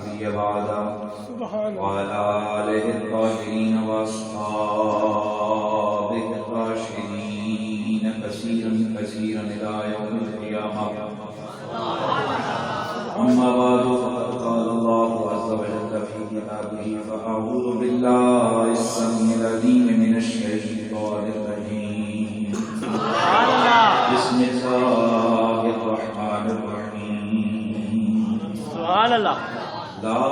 نبي بعده وعلى آله الطاهرين وأصحابه الراشدين كثيرا كثيرا إلى يوم القيامة. أما بعد فقد قال الله عز وجل في كتابه فأعوذ بالله السميع العليم من الشيطان الرجيم. بسم الله الرحمن الرحيم. سبحان الله. لا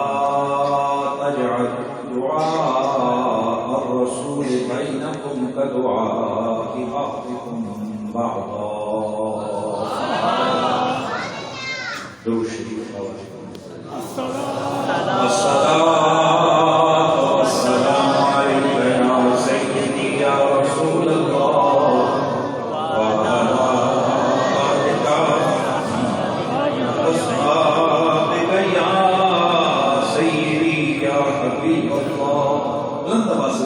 تجعل دعاء الرسول بينكم كدعاء بعضكم بعضا. درود شریف الصلاة والسلام عليك يا سيدي يا رسول الله وعلى آلك وأصحابك يا سيدي يا حبيب الله. بلند آواز سے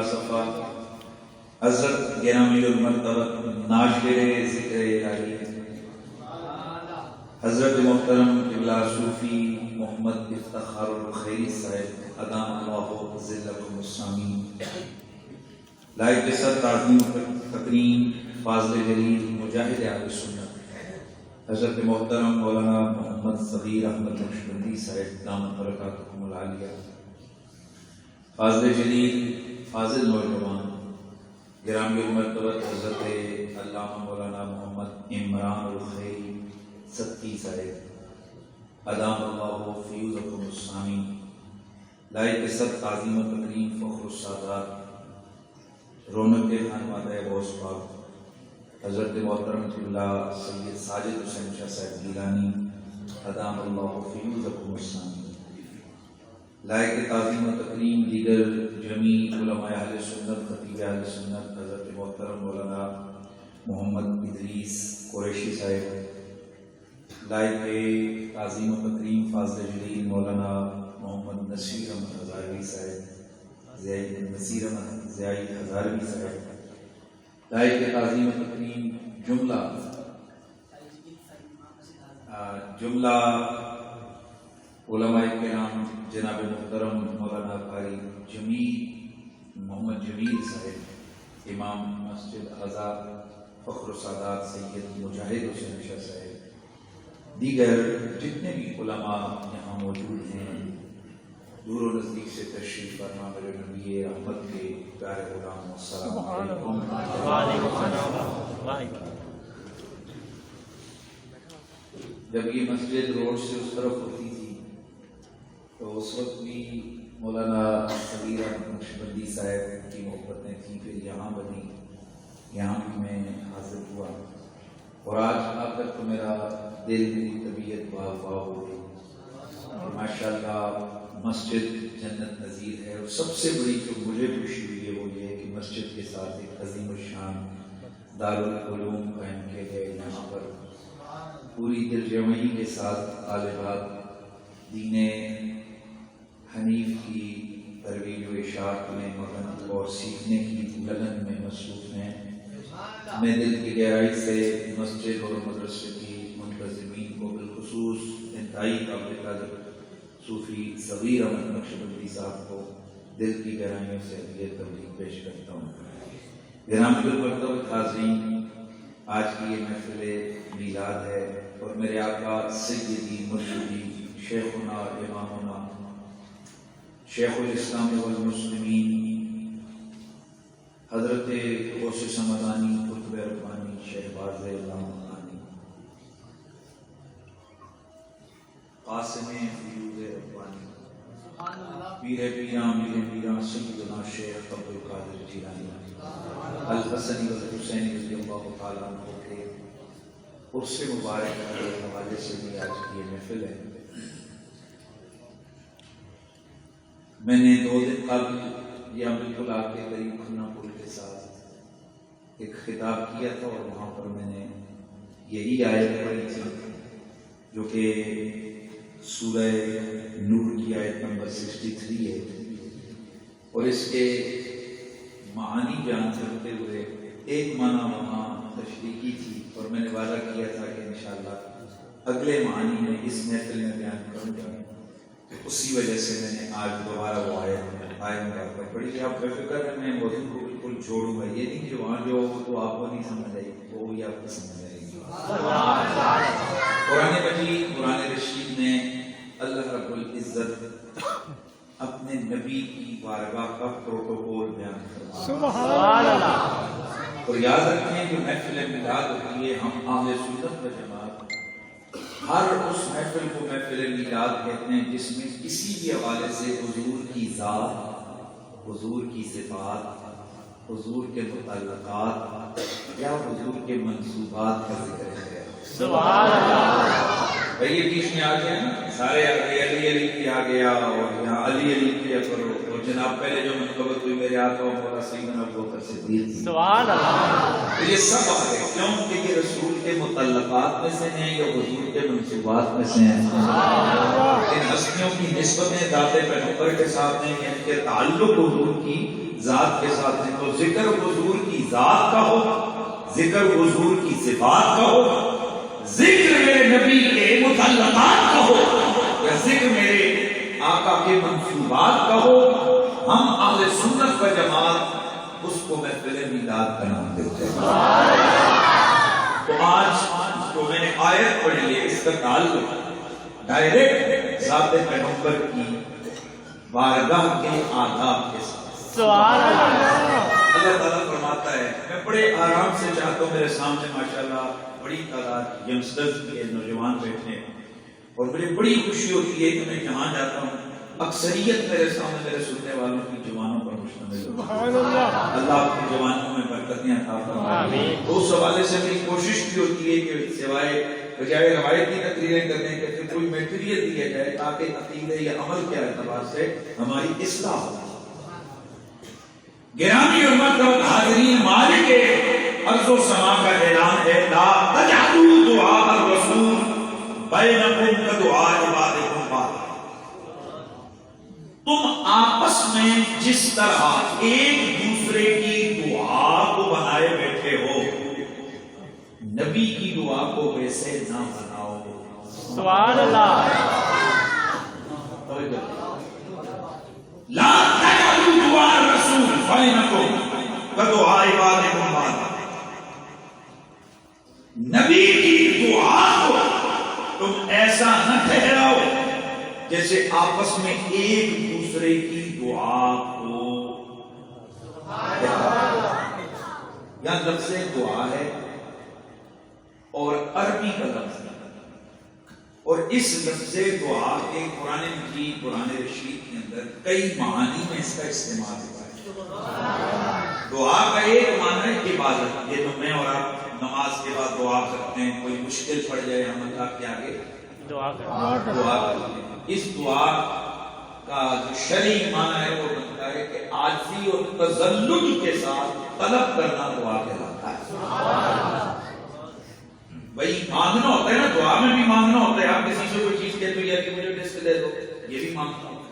سب پڑھ حضرت گرامی المرتبہ ناشر ذکر الہی حضرت محترم قبلہ صوفی محمد افتخار الخیری صاحب ادام اللہ ذلکم السامین. لائق سر تعظیم تقریم فاضل جلیل مجاہد اہل سنت حضرت محترم مولانا محمد صغیر احمد نقشبندی صاحب دامت برکاتہم العالیہ. فاضل جلیل فاضل نوجوان گرامی المرتبہ حضرت علامہ مولانا محمد عمران الخیری ستی صاحب ادام اللہ فیوزکم السامی لائق سب تعظیم و تکریم فخر السادات رونق خانوادہ غوث پاک حضرت محترم اللہ سید ساجد حسین شاہ صاحب گیلانی ادام اللہ فیوزکم السامی لائق تعظیم و تکریم دیگر جمیع علماء اہل سنت خطیب اہل سنت حضرت محترم مولانا محمد ادریس قریشی صاحب لائق تعظیم و تکریم فاضل جلیل مولانا محمد نصیر احمد ہزاروی صاحب نصیر احمد ضیائی ہزاروی صاحب لائق تعظیم و تکریم جملہ علماء کرام جناب محترم مولانا قاری جمیل محمد جمیل صاحب امام مسجد آزاد فخر السادات سید مجاہد حسین شاہ صاحب دیگر جتنے بھی علماء یہاں موجود ہیں دور و نزدیک سے تشریف فرما میرے نبی رحمت کے پیارے غلام السلام علیکم جب یہ مسجد روڈ سے اس طرف ہوتی تھی تو اس وقت بھی مولانا صغیر احمد نقشبندی صاحب کی محبتیں تھیں، پھر یہاں بنی، یہاں بھی میں حاضر ہوا اور آج آ کر تو میرا دل میری طبیعت باغ ہو گئی۔ ماشاء اللہ مسجد جنت نظیر ہے، اور سب سے بڑی جو مجھے خوشی ہوئی ہے وہ یہ ہے کہ مسجد کے ساتھ ایک عظیم الشان دارالعلوم قائم کیا گیا۔ یہاں پر پوری دل جمعی کے ساتھ طالبات دین حنیف کی ترویج و اشاعت میں مگن اور سیکھنے کی لگن میں مصروف ہیں۔ میں دل کی گہرائی سے مسجد اور مدرسے کی منتظمین کو بالخصوص انتہائی قابل قدر صوفی صغیر احمد نقشبندی صاحب کو دل کی گہرائیوں سے عقیدت تبلیغ پیش کرتا ہوں۔ گرامی المرتبہ حاضرین، آج کی یہ محفل میلاد ہے اور میرے آقا سیدی مرشدی شیخنا امامنا شیخ الاسلام والمسلمین حضرت غوث سمدانی قطب ربانی شہباز لامکانی قاسم فیوز ربانی پیر پیراں میر پیراں سیدنا شیخ عبدالقادر جیلانی الحسنی والحسینی رضی اللہ تعالیٰ عنہ کے عرص مبارک کے حوالے سے بھی آج کی یہ محفل ہے۔ میں نے 2 دن قبل یا بالکل آپ کے قریب کھنا پور کے ساتھ ایک خطاب کیا تھا اور وہاں پر میں نے یہی آیت پڑھی تھی جو کہ سورہ نور کی آیت نمبر 63 ہے، اور اس کے معانی بیان کرتے ہوئے ایک معنی وہاں تشریح کی تھی اور میں نے وعدہ کیا تھا کہ انشاءاللہ اگلے معنی میں اس محفل میں بیان کروں گا۔ اسی وجہ سے میں نے آج دوبارہ وہ آیت پڑھی کہ آپ بے فکر ہیں، میں موضوع کو بالکل جوڑوں گا، یہ نہیں کہ وہاں جو ہو تو آپ کو نہیں سمجھ آئے گی، وہ بھی آپ کو سمجھ آئے گی۔ قرآن مجید قرآن رشید نے اللہ رب العزت اپنے نبی کی بارگاہ کا پروٹوکول بیان کرتا ہے۔ سبحان اللہ۔ اور یاد رکھیں کہ محفل میلاد ہوتی ہے، ہم اہل سنت و جماعت ہر اس محفل کو محفل میلاد کہتے ہیں جس میں کسی بھی حوالے سے حضور کی ذات، حضور کی صفات، حضور کے متعلقات یا حضور کے منصوبات کا ذکر ہے۔ سبحان اللہ۔ بھائی یہ بیچ میں آ گیا نا، سارے آ گئے، علی علی کی آ گیا اور یہاں علی علی کیا کرو، اور جناب پہلے جو منقبت ہوئی میرے آقا و مولا سیدنا ابوبکر صدیق، سبحان اللہ، یہ سب آ گئے کیوں کہ یہ رسول کے متعلقات میں سے ہیں یا حضور کے منصوبات میں سے ہیں۔ ان ہستیوں کی نسبتیں ذات پیغمبر کے ساتھ ہیں، ان کے تعلق حضور کی ذات کے ساتھ ہیں، تو ذکر حضور کی ذات کا ہو، ذکر حضور کی صفات کا ہو، ذکر میرے نبی کے متعلقات کا ہو یا ذکر میرے آقا کے منصوبات کا ہو، ہم اہل سنت و جماعت اس کو محفل میلاد کا نام دیتے ہیں۔ تو آج جو میں نے آیت پڑھی ہے اس کا تعلق ڈائریکٹ ذات پیغمبر کی بارگاہ کے آداب کے ساتھ. سبحان اللہ. اللہ تعالیٰ فرماتا ہے میں بڑے آرام سے چاہتا ہوں، میرے سامنے ماشاءاللہ بڑی تعداد ینگسٹرز کے نوجوان بیٹھے ہیں اور مجھے بڑی خوشی ہوتی ہے کہ میں جہاں جاتا ہوں اکثریت میرے سامنے میرے سننے والوں کی جوانوں پر مشتمل ہے. اللہ آپ کی جوانوں میں برکتیں عطا فرمائے. تو اس حوالے سے میری کوشش بھی ہوتی ہے کہ سوائے بجائے روایتی تقریریں کرنے کے پھر کوئی میٹیریل دیا جائے تاکہ عقیدے یا عمل کے اعتبار سے ہماری اصلاح ہو. گرامی حرمت اور حاضرین، مالک ارض و سما کا اعلان ہے لا تجعلوا دعاء الرسول بینکم کدعاء عبادکم بعضا. تم آپس میں جس طرح ایک دوسرے کی دعا کو بنائے بیٹھے ہو، نبی کی دعا کو ویسے نہ بناؤ. سبحان اللہ. لا تجعلوا دعاء الرسول بینکم کدعاء عبادکم بعضا. نبی کی دعا کو تم ایسا نہ ٹھہراؤ جیسے آپس میں ایک دوسرے کی دعا کو. یہاں لفظ دعا ہے اور عربی کا لفظ ہے، اور اس لفظ دعا کے قرآن مجید قرآن رشید کے اندر کئی معانی میں اس کا استعمال ہوا ہے. دعا کا ایک معنی ہے عبادت. یہ تو میں اور آپ نماز کے بعد دعا کرتے ہیں، کوئی مشکل پڑ جائے ہم اللہ کے آگے دعا کرتے ہیں. اس دعا کا جو شرعی معنی ہے وہ بنتا ہے کہ عاجزی اور تذلل کے ساتھ طلب کرنا دعا کہلاتا ہے. بھائی مانگنا ہوتا ہے نا، دعا میں بھی مانگنا ہوتا ہے. آپ کسی سے کوئی چیز کہتے ہو یا کہ مجھے ڈسک دے دو، یہ بھی مانگنا ہوتا ہے.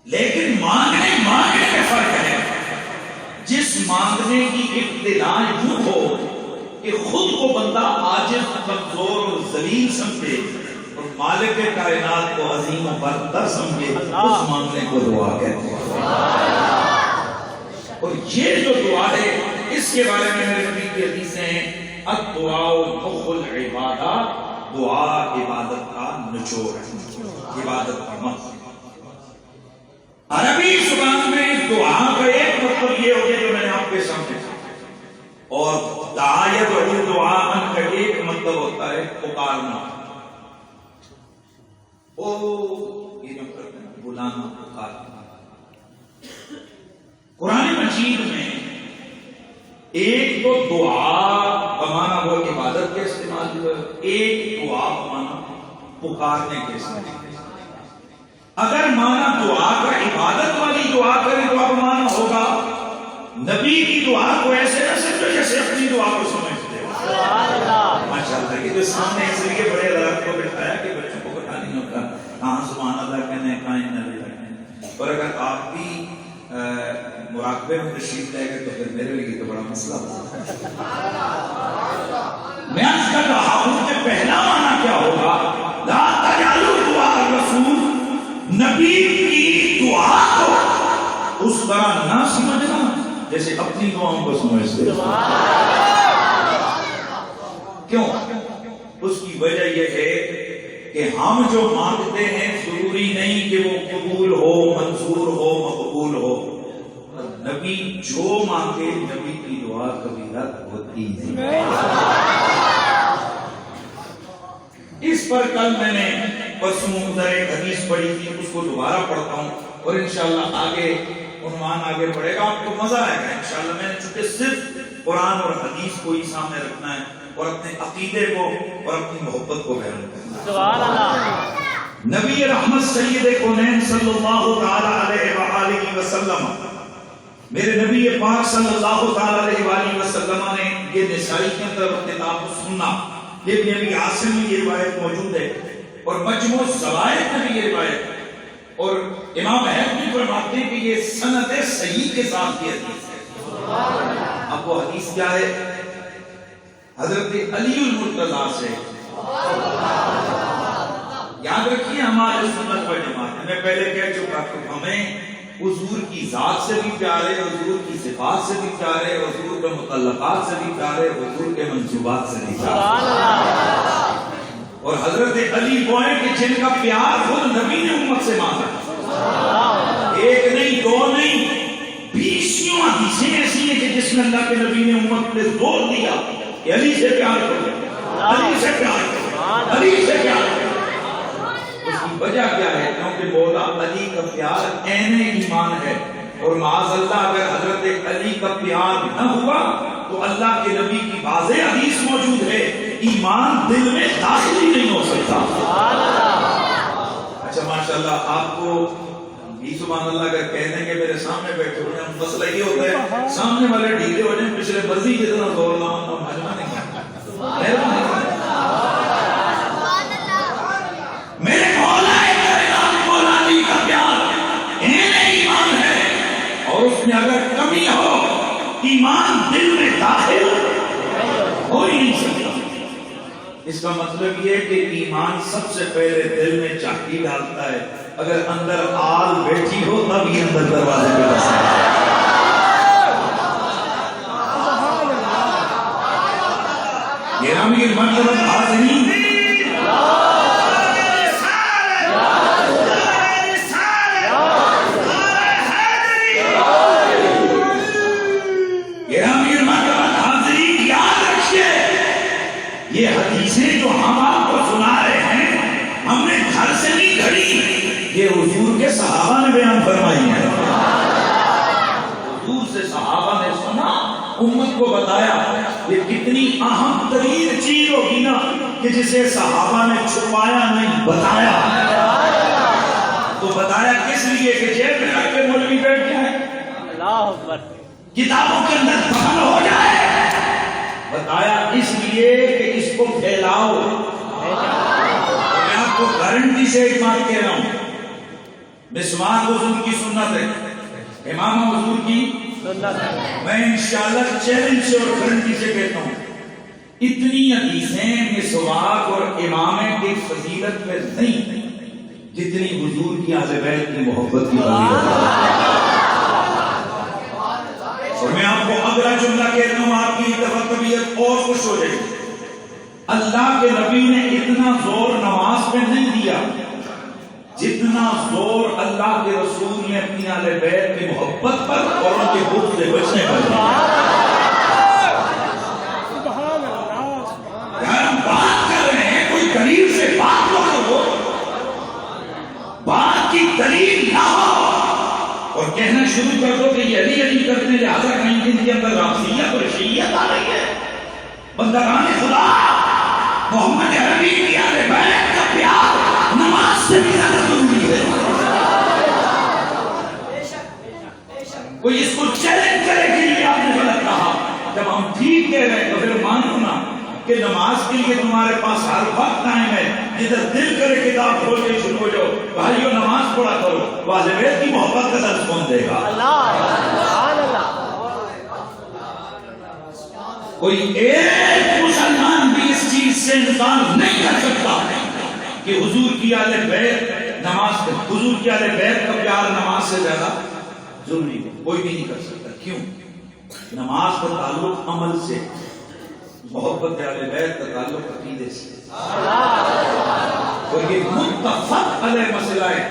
لیکن مانگنے میں فرق ہے. جس مانگنے کی ابتدا یوں ہو کہ خود کو بندہ عاجز، کمزور اور ذلیل سمجھے اور مالک کائنات کو عظیم و برتر سمجھے، اس مانگنے کو دعا کہتے ہیں. اور یہ جو دعا ہے اس کے بارے میں میرے نبی کی حدیثیں ہیں الدعاء مخ العبادہ. دعا عبادت کا نچوڑ ہے، عبادت کا مقصد. عربی زبان میں دعا کا ایک مطلب یہ ہو گیا جو میں نے آپ کے سامنے کہا، اور دعایت اور دعا کا ایک مطلب ہوتا ہے پکارنا. یہ جو کرتے ہیں بلانا، پکارنا. قرآن مجید میں ایک تو دعا بمانا وہ عبادت کے استعمال ہوا، ایک دعا بمانا پکارنے کے استعمال. اگر مانا دعا کا عبادت والی دعا کریں تو اب مانا ہوگا نبی کی دعا کو ایسے نہ سمجھو جیسے اپنی دعا کو سمجھتے ہو. ماشاء اللہ. یہ جو سامنے اس لیے بڑے حضرات کو بٹھایا کہ بچوں کو پتہ نہیں ہوتا کہاں سبحان اللہ کہنے کہاں اننا للہ کہنے. اور اگر آپ بھی مراقبے میں تشریف لے گئے تو پھر میرے لیے تو بڑا مسئلہ ہوگا. میں آج کر رہا ہوں کہ پہلا معنی کیا ہوگا لا تجعلوا دعاء الرسول. نبی کی دعا کو اس طرح نہ سمجھنا جیسے اپنی دعاؤں کو سمجھتے. کیوں؟ اس کی وجہ یہ ہے کہ ہم جو مانگتے ہیں ضروری نہیں کہ وہ قبول ہو، منظور ہو، مقبول ہو. نبی جو مانگے نبی کی دعا کبھی رد ہوتی نہیں. اس پر کل میں نے پرسوں ایک حدیث پڑھی تھی، اس کو دوبارہ پڑھتا ہوں اور انشاءاللہ آگے عنوان آگے بڑھے گا، آپ کو مزہ آئے گا انشاءاللہ. میں نے چونکہ صرف قرآن اور حدیث کو ہی سامنے رکھنا ہے اور اپنے عقیدے کو اور اپنی محبت کو بیان کرنا ہے. سبحان اللہ. نبی رحمت سید کونین صلی اللہ تعالی علیہ وآلہ وسلم، میرے نبی پاک صلی اللہ تعالی علیہ وآلہ وسلم نے یہ نسائی کے اندر کتاب سننا، یہ بھی ابھی عاصم میں یہ روایت موجود ہے اور مجموع زوائد میں بھی یہ روایت ہے. اور امام احمد بھی فرماتے ہیں کہ یہ سند صحیح کے ساتھ یہ حدیث ہے. اب وہ حدیث کیا ہے؟ حضرت علی المرتضی سے. یاد رکھیے ہمارے سنت و جماعت میں پہلے کہہ چکا کہ ہمیں حضور کی ذات سے بھی پیار ہے، حضور کی صفات سے بھی پیار ہے، حضور کے متعلقات سے بھی پیار ہے، حضور کے منصوبات سے بھی پیار ہے. اور حضرت علی وہ ہیں کہ جن کا پیار خود نبی نے امت سے مانگا، ایک نہیں دو نہیں 20 حدیثیں ایسی ہیں کہ جس میں اللہ کے نبی نے امت نے زور دیا کہ علی سے پیار کرو، علی سے پیار کرو، علی سے پیار کرو۔ اس کی وجہ کیا ہے؟ کیونکہ مولا علی کا پیار عین ایمان ہے، اور معاذ اللہ اگر حضرت علی کا پیار نہ ہوا تو اللہ کے نبی کی واضح حدیث موجود ہے، ایمان دل میں داخل ہی نہیں ہو سکتا۔ اچھا ماشاءاللہ، آپ کو بھی سبحان اللہ اگر کہہ دیں گے میرے سامنے بیٹھے ہوئے ہیں، مسئلہ یہ ہوتا ہے سامنے والے ڈھیلے ہو جائیں، پچھلے مرضی جتنا زور نہ ہو مہربانی میرے مولا مولا علی کا پیار عین ایمان ہے، اور اس میں اگر کمی ہو ایمان دل میں داخل ہو ہی نہیں سکتا۔ اس کا مطلب یہ ہے کہ ایمان سب سے پہلے دل میں چاکی ڈالتا ہے، اگر اندر آل بیٹھی ہو تب یہ اندر دروازے پہ بستا ہے۔ گرامی مرتبہ حاضرین، یہ حدیثیں جو ہم آپ کو سنا رہے ہیں ہم نے گھر سے نہیں گھڑی، یہ حضور کے صحابہ نے بیان فرمائی ہے۔ حضور سے صحابہ نے سنا، امت کو بتایا۔ یہ کتنی اہم ترین چیز ہوگی نا کہ جسے صحابہ نے چھپایا نہیں، بتایا۔ تو بتایا کس لیے کہ جیب میں رکھ کے مولوی بیٹھ جائے، اللہ اکبر، کتابوں کے اندر دفن ہو جائے۔ بتایا اس لیے کہ اس کو پھیلاؤ۔ میں آپ کو گارنٹی سے ایک بات کہہ رہا ہوں، مسواک حضور کی سنت ہے، امام حضور کی سنت ہے۔ میں انشاءاللہ چیلنج سے اور گارنٹی سے کہتا ہوں، اتنی حدیثیں مسواک اور امامے کی فضیلت میں نہیں جتنی حضور کی اہل بیت کی محبت کی فضیلت ہے۔ اور میں آپ کو اگلا جملہ کہتا ہوں، آپ کی طبیعت اور خوش ہو جائے گی۔ اللہ کے نبی نے اتنا زور نماز پہ نہیں دیا جتنا زور اللہ کے رسول نے اپنی اہل بیت کی محبت پر اور ان کے بغض سے بچنے پر دیا۔ ہم بات کر رہے ہیں، کوئی دلیل سے بات نہ کرو، بات کی دلیل نہ ہو اور کہنا شروع کر دو کہ یہ علی علی کرنے لہٰذا کہیں دن کے اندر رافضیت اور شیعیت آ رہی ہے۔ بندگان خدا، محمد عربی کی اہل بیت کا پیار نماز سے بھی زیادہ ضروری ہے۔ کوئی اس کو چیلنج کرے کہ یہ آپ نے غلط کہا، جب ہم ٹھیک کہہ رہے ہیں تو پھر مانو نا کہ نماز کے لیے تمہارے پاس ہر وقت ٹائم ہے، جدھر دل کرے کتاب کھول کے شروع ہو جاؤ، بھائیو نماز پڑھا کرو، واجب کی محبت کا درس کون دے گا؟ کوئی ایک مسلمان بھی اس چیز سے انکار نہیں کر سکتا کہ حضور کی اہل بیت نماز، حضور کی اہل بیت کا پیار نماز سے زیادہ ضروری ہے، کوئی بھی نہیں کر سکتا۔ کیوں؟ نماز کا تعلق عمل سے، محبت اہل بیت کا تعلق عقیدے سے، اور یہ متفق علیہ مسئلہ ہے،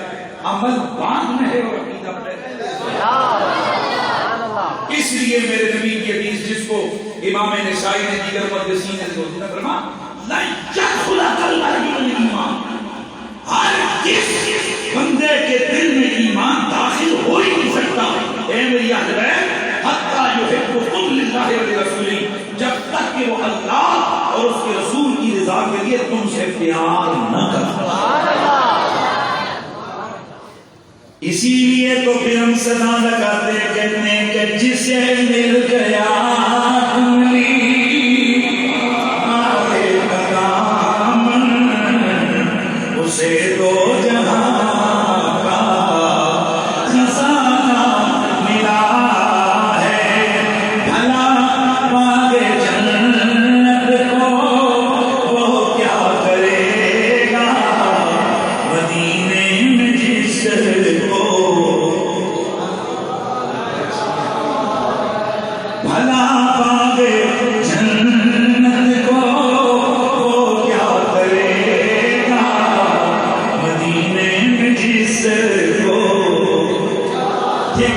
عمل بعد میں ہے اور عقیدہ پہلے۔ اس لیے میرے نبی کی حدیث جس کو امام نسائی نے دیگر محدثین نے فرمایا، لا يدخل قلبه الایمان، ہر کس بندے کے دل میں ایمان داخل ہو ہی نہیں سکتا، اے میری اہل بیت، حتی یحبکم للہ ولرسولہ، جب تک کہ وہ اللہ اور اس کے رسول کی رضا کے لیے تم سے پیار نہ کرتا۔ اسی لیے تو پھر ہم صدا لگاتے کہتے ہیں کہ جسے مل گیا اسے دو جہاں کا خزانہ ملا ہے، بھلا مانگے جنت کو وہ کیا کرے گا، مدینے میں جس کو بھلا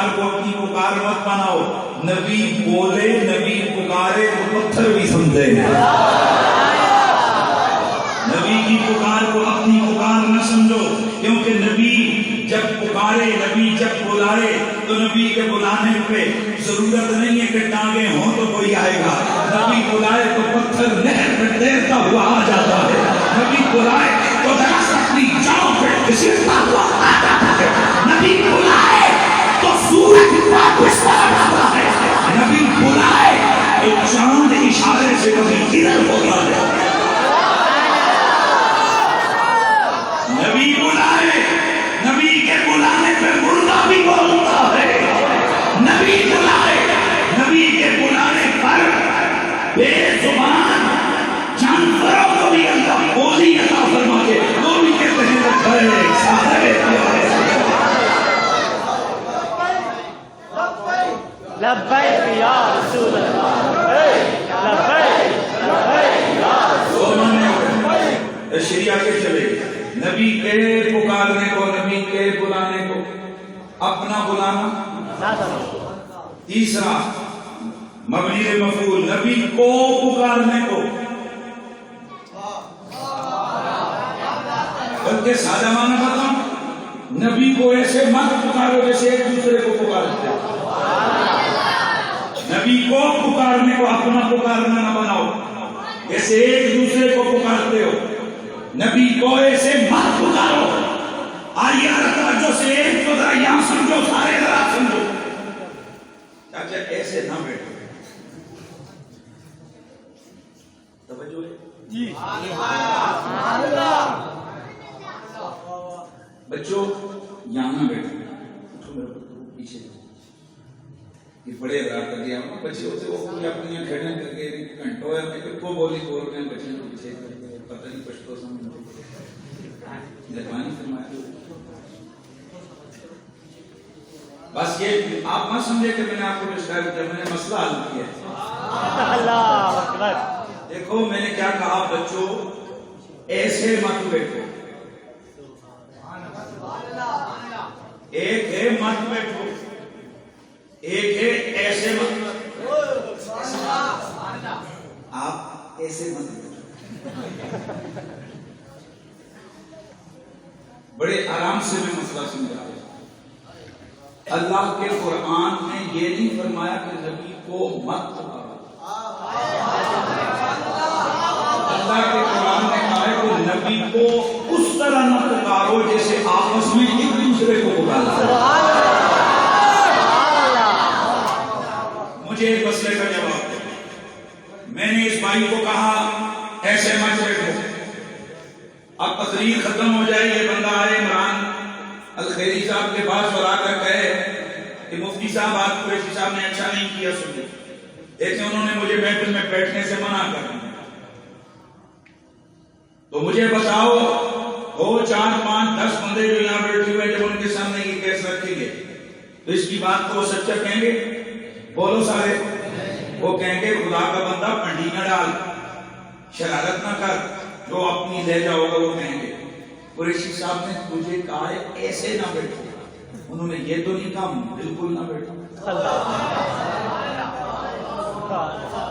پکار کو اپنی پکار مت بناؤ. نبی بولے, نبی پکارے تو پتھر بھی سمجھے گا. نبی کی پکار کو اپنی پکار نہ سمجھو, کیونکہ نبی جب پکارے, نبی جب بلائے تو نبی کے بلانے پہ ضرورت نہیں ہے کہ ٹانگیں ہوں تو کوئی آئے گا. نبی بلائے تو پتھر نہر میں تیرتا ہوا آ جاتا ہے. نبی بلائے تو درخت اپنی جاؤں پہ گھسیٹتا ہوا آ جاتا ہے. نبی بلائے تو سورج واپس آ جاتا ہے. نبی بلائے تو چاند اشارے سے کبھی ادھر ہوتا ہے. نبی بلائے, نبی کے بلانے پہ مردہ بھی بولتا ہے. نبی بلائے, نبی کے بلانے پر بے زبان جانوروں کو بھی اللہ بولی عطا فرما کے وہ بھی کہتے ہیں لبیک صاحب لبیک یا رسول اللہ, لبیک لبیک یا رسول اللہ. شریعہ کے چلے نبی کے پکارنے کو, نبی کے بلانے کو اپنا بلانا. تیسرا مبنی مفعول, نبی کو پکارنے کو, بلکہ سادہ معنی بتاؤں, نبی کو ایسے مت پکارو جیسے ایک دوسرے کو پکارتے ہیں. نبی کو پکارنے کو اپنا پکارنا نہ بناؤ ایسے ایک دوسرے کو پکارتے ہو. نبی کو ایسے مت پکارو. آئیے توجہ سے ایک تو ذرا یہاں سمجھو, سارے ذرا سمجھو. چاچا ایسے نہ بیٹھو, توجہ جی. بچوں یہاں نہ بیٹھو, پیچھے یہ بڑے رات کر دیا بچے ہوتے وہ اپنی کھیلنے کر کے گھنٹوں کو بولی بول رہے ہیں بچے پیچھے پتہ نہیں پشتو سمجھ مہربانی فرمائے. بس یہ آپ مت سمجھے کہ میں نے آپ کو ڈسکرائب کیا, میں نے مسئلہ حل کیا. اللہ اکبر. دیکھو میں نے کیا کہا, بچوں ایسے مت بیٹھو. ایک ہے مت بیٹھو, ایک ہے ایسے مت. آپ ایسے مت بیٹھو. بڑے آرام سے میں مسئلہ سمجھا رہا ہوں. اللہ کے قرآن نے یہ نہیں فرمایا کہ نبی کو مت پکارو. اللہ کے قرآن نے کہا ہے کہ نبی کو اس طرح نہ پکارو جیسے آپس میں ایک دوسرے کو پکارو. مجھے ایک مسئلے کا جواب دے. میں نے اس بھائی کو کہا ایسے مت بیٹھو. اب تقریر ختم ہو جائے, یہ بندہ آئے عمران الخیری صاحب کے پاس اور آ کر کہے کہ مفتی صاحب آپ قریشی صاحب نے اچھا نہیں کیا. سنو دیکھیں انہوں نے مجھے محفل میں بیٹھنے سے منع کر دیا, تو مجھے بتاؤ وہ 4 5 10 بندے جو یہاں بیٹھے ہوئے جب ان کے سامنے یہ کیس رکھیں گے تو اس کی بات کو وہ سچا کہیں گے؟ بولو سارے. وہ کہیں گے خدا کا بندہ پنڈی نہ ڈال, شرارت نہ کر, جو اپنی لہجہ ہوگا وہ کہیں گے. قریشی صاحب نے تجھے کہا ہے ایسے نہ بیٹھو, انہوں نے یہ تو نہیں کہا بالکل نہ بیٹھو.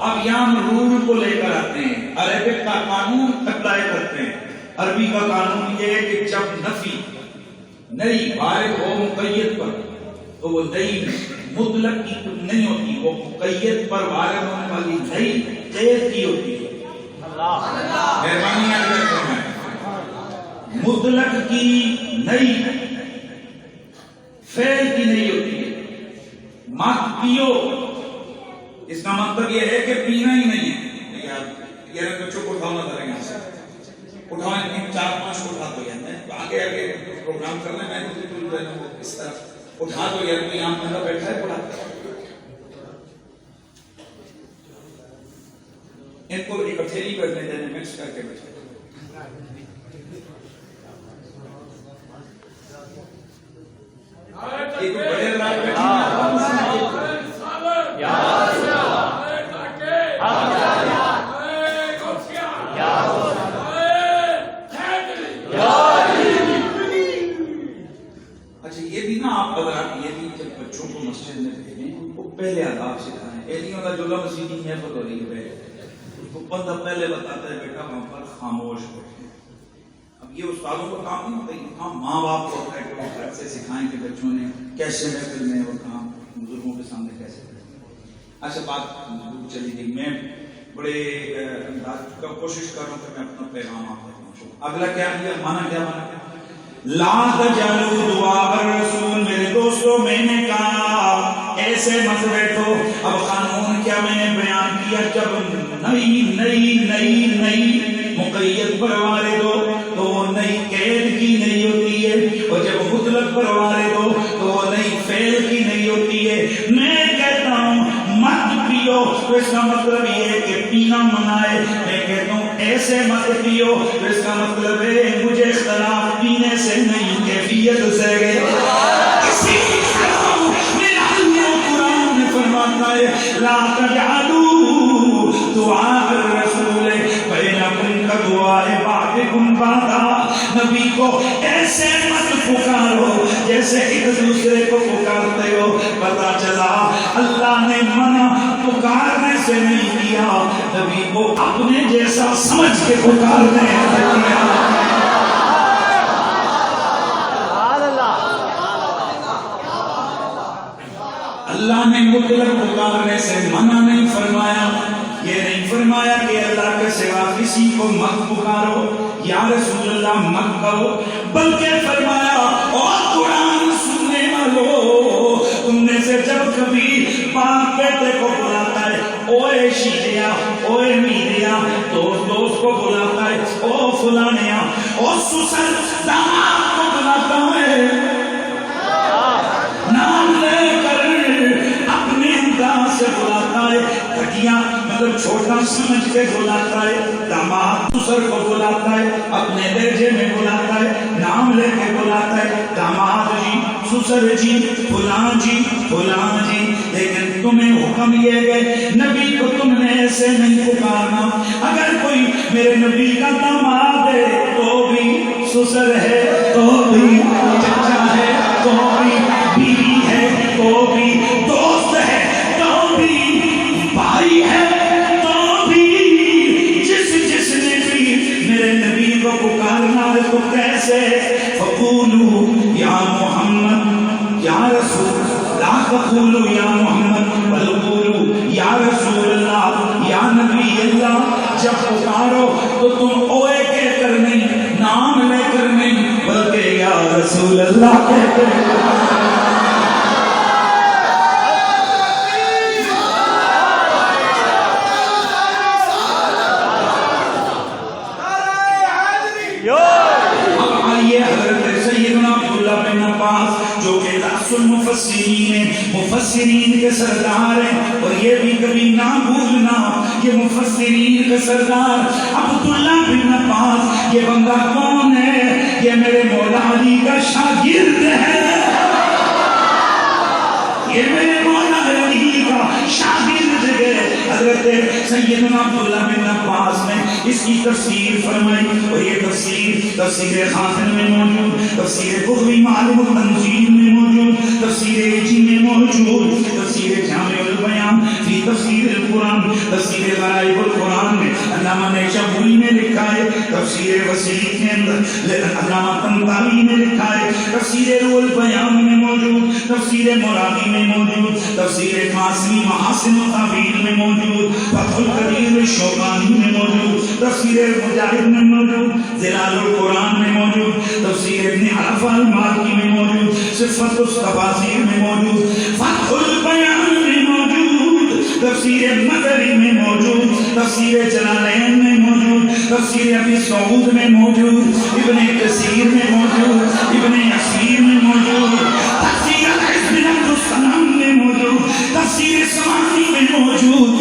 اب یہاں ہم رول کو لے کر آتے ہیں, عربک کا قانون اپلائی کرتے ہیں. عربی کا قانون یہ ہے کہ جب نفی نئی وارد ہو مقید پر تو وہ نئی مطلق کی نہیں ہوتی, وہ مقید پر وارد ہونے والی نئی قید کی ہوتی ہے. مہربانی مطلق کی نئی فعل کی نہیں ہوتی ہے. مت پیو اس کا مطلب یہ ہے کہ پینا ہی نہیں ہے. یہ بچوں کو اٹھاؤ نہ کریں یہاں سے, اٹھاؤ 4 5 کو اٹھا دو یار, میں آگے آگے پروگرام کرنا ہے, میں اس طرف اٹھا دو یار. کوئی یہاں بندہ بیٹھا ہے پڑھا, ان کو اکٹھے نہیں بیٹھنے دینے, مکس کر کے بیٹھے. ایک بڑے اللہ بیٹھے اچھا یہ بھی نا آپ حضرات یہ بھی جب بچوں کو مسجد میں بھیجیں ان کو پہلے آداب سکھائیں. ایلیوں کا جو لفظ سیدھی محفل ہو رہی ہے اس کو بندہ پہلے بتاتا ہے بیٹا وہاں پر خاموش بیٹھے. اب یہ استادوں کا کام نہیں ہوتا، یہ کام ماں باپ کو ہوتا ہے کہ وہ گھر سے سکھائیں کہ بچوں نے کیسے محفل میں وہ کام بزرگوں کے سامنے کیسے کریں. اچھا بات چلی گئی. میں بڑے انداز کا کوشش کر رہا ہوں کہ میں اپنا پیغام آپ تک پہنچاؤں. اگلا کیا ہے مانا کیا مانا لا تجعلوا دعاء الرسول. میرے دوستوں میں نے کہا ایسے مت بیٹھو. اب قانون کیا میں نے بیان کیا، جب نئی مقید پر وارد ہو تو وہ نئی قید کی نہیں ہوتی ہے، اور جب مطلق پر وارد ہو تو وہ نئی فعل کی نہیں ہوتی ہے. میں کہتا ہوں مت پیو تو اس کا مطلب یہ ہے کہ پینا منع ہے. میں کہتا ہوں ایسے مت پیو تو اس کا مطلب ہے مجھے اختلاف پینے سے نہیں کیفیت سے گئے. اسی طرح میرا اللہ قرآن میں فرماتا ہے لا تجعلوا دعاء الرسول بینکم کدعاء بعضکم بعضا. نبی کو ایسے مت پکارو جیسے ایک دوسرے کو پکارتے ہو. پتا چلا اللہ نے منع پکارنے سے نہیں کیا، نبی کو اپنے جیسا سمجھ کے پکارنے سے کیا. اللہ نے مطلق پکارنے سے منع نہیں فرمایا. یہ نہیں فرمایا کہ اللہ کے سوا کسی کو مت پکارو، یا رسول اللہ مت کہو، بلکہ فرمایا اور قرآن سننے والو تم میں سے جب کبھی باپ بیٹے کو بلاتا ہے اوے شیریا اوے میریا، دوست کو بلاتا ہے او فلانیا، او سسر داماد کو بلاتا ہے نام لے کر اپنے انداز سے بلاتا ہے. گھٹیا مطلب چھوٹا سمجھ کے بلاتا ہے. داماد سسر کو بلاتا ہے اپنے درجے میں بلاتا ہے، نام لے کے بلاتا ہے داماد جی سسر جی فلان جی فلان جی. لیکن تمہیں حکم یہ گئے نبی کو تم نے ایسے نہیں پکارنا. اگر کوئی میرے نبی کا داماد ہے تو بھی، سسر ہے تو بھی، چچا ہے تو بھی، بیوی ہے تو بھی، دوست ہے تو بھی، بھائی ہے تو بھی، جس نے بھی میرے نبی کو پکارنا ہے تو کیسے؟ فقولوا یا محمد یا رسول، لا تقولوا یا محمد بل قولوا یا رسول اللہ یا نبی اللہ. جب پکارو تو تم اوے کہہ کر نہیں، نام لے کر نہیں، بلکہ یا رسول اللہ کہہ کر. جو کہ رأس مفسرین کے سردار ہیں، اور یہ بھی کبھی نہ بھولنا یہ مفسرین کے سردار عبداللہ بن عباس یہ بندہ کون ہے؟ یہ میرے مولا علی کا شاگرد ہے. یہ میرے مولا علی کا شاگرد ہے. حضرت سیدنا عبداللہ بن عباس نے اس کی تفسیر فرمائی، اور یہ تفسیر خاتم میں موجود، تفسیر بغوی معلوم التنزیل میں موجود، تفسیر ایجی میں موجود، تفسیر جامع البیان فی تفسیر القرآن، تفسیر غرائب القرآن میں علامہ نیشابوری نے لکھا ہے، تفسیر وسیع کے اندر علامہ طنطاوی نے لکھا ہے، تفسیر روح البیان میں موجود، تفسیر مرادی میں موجود، تفسیر قاسمی محاسن التعبیر میں موجود، فتح القدیر شوکانی میں موجود، تفسیر مجاہد میں موجود، ظلال القرآن میں موجود، تفسیر ابن عرفہ المالکی میں موجود، صفت التفاسیر میں موجود، فتح البیان میں موجود، تفسیر مدری میں موجود، تفسیر جلالین میں موجود، تفسیر ابی سعود میں موجود، ابن کثیر میں موجود، ابن اسیر میں موجود، تفسیر العز بن عبد السلام میں موجود، تفسیر سمانی میں موجود،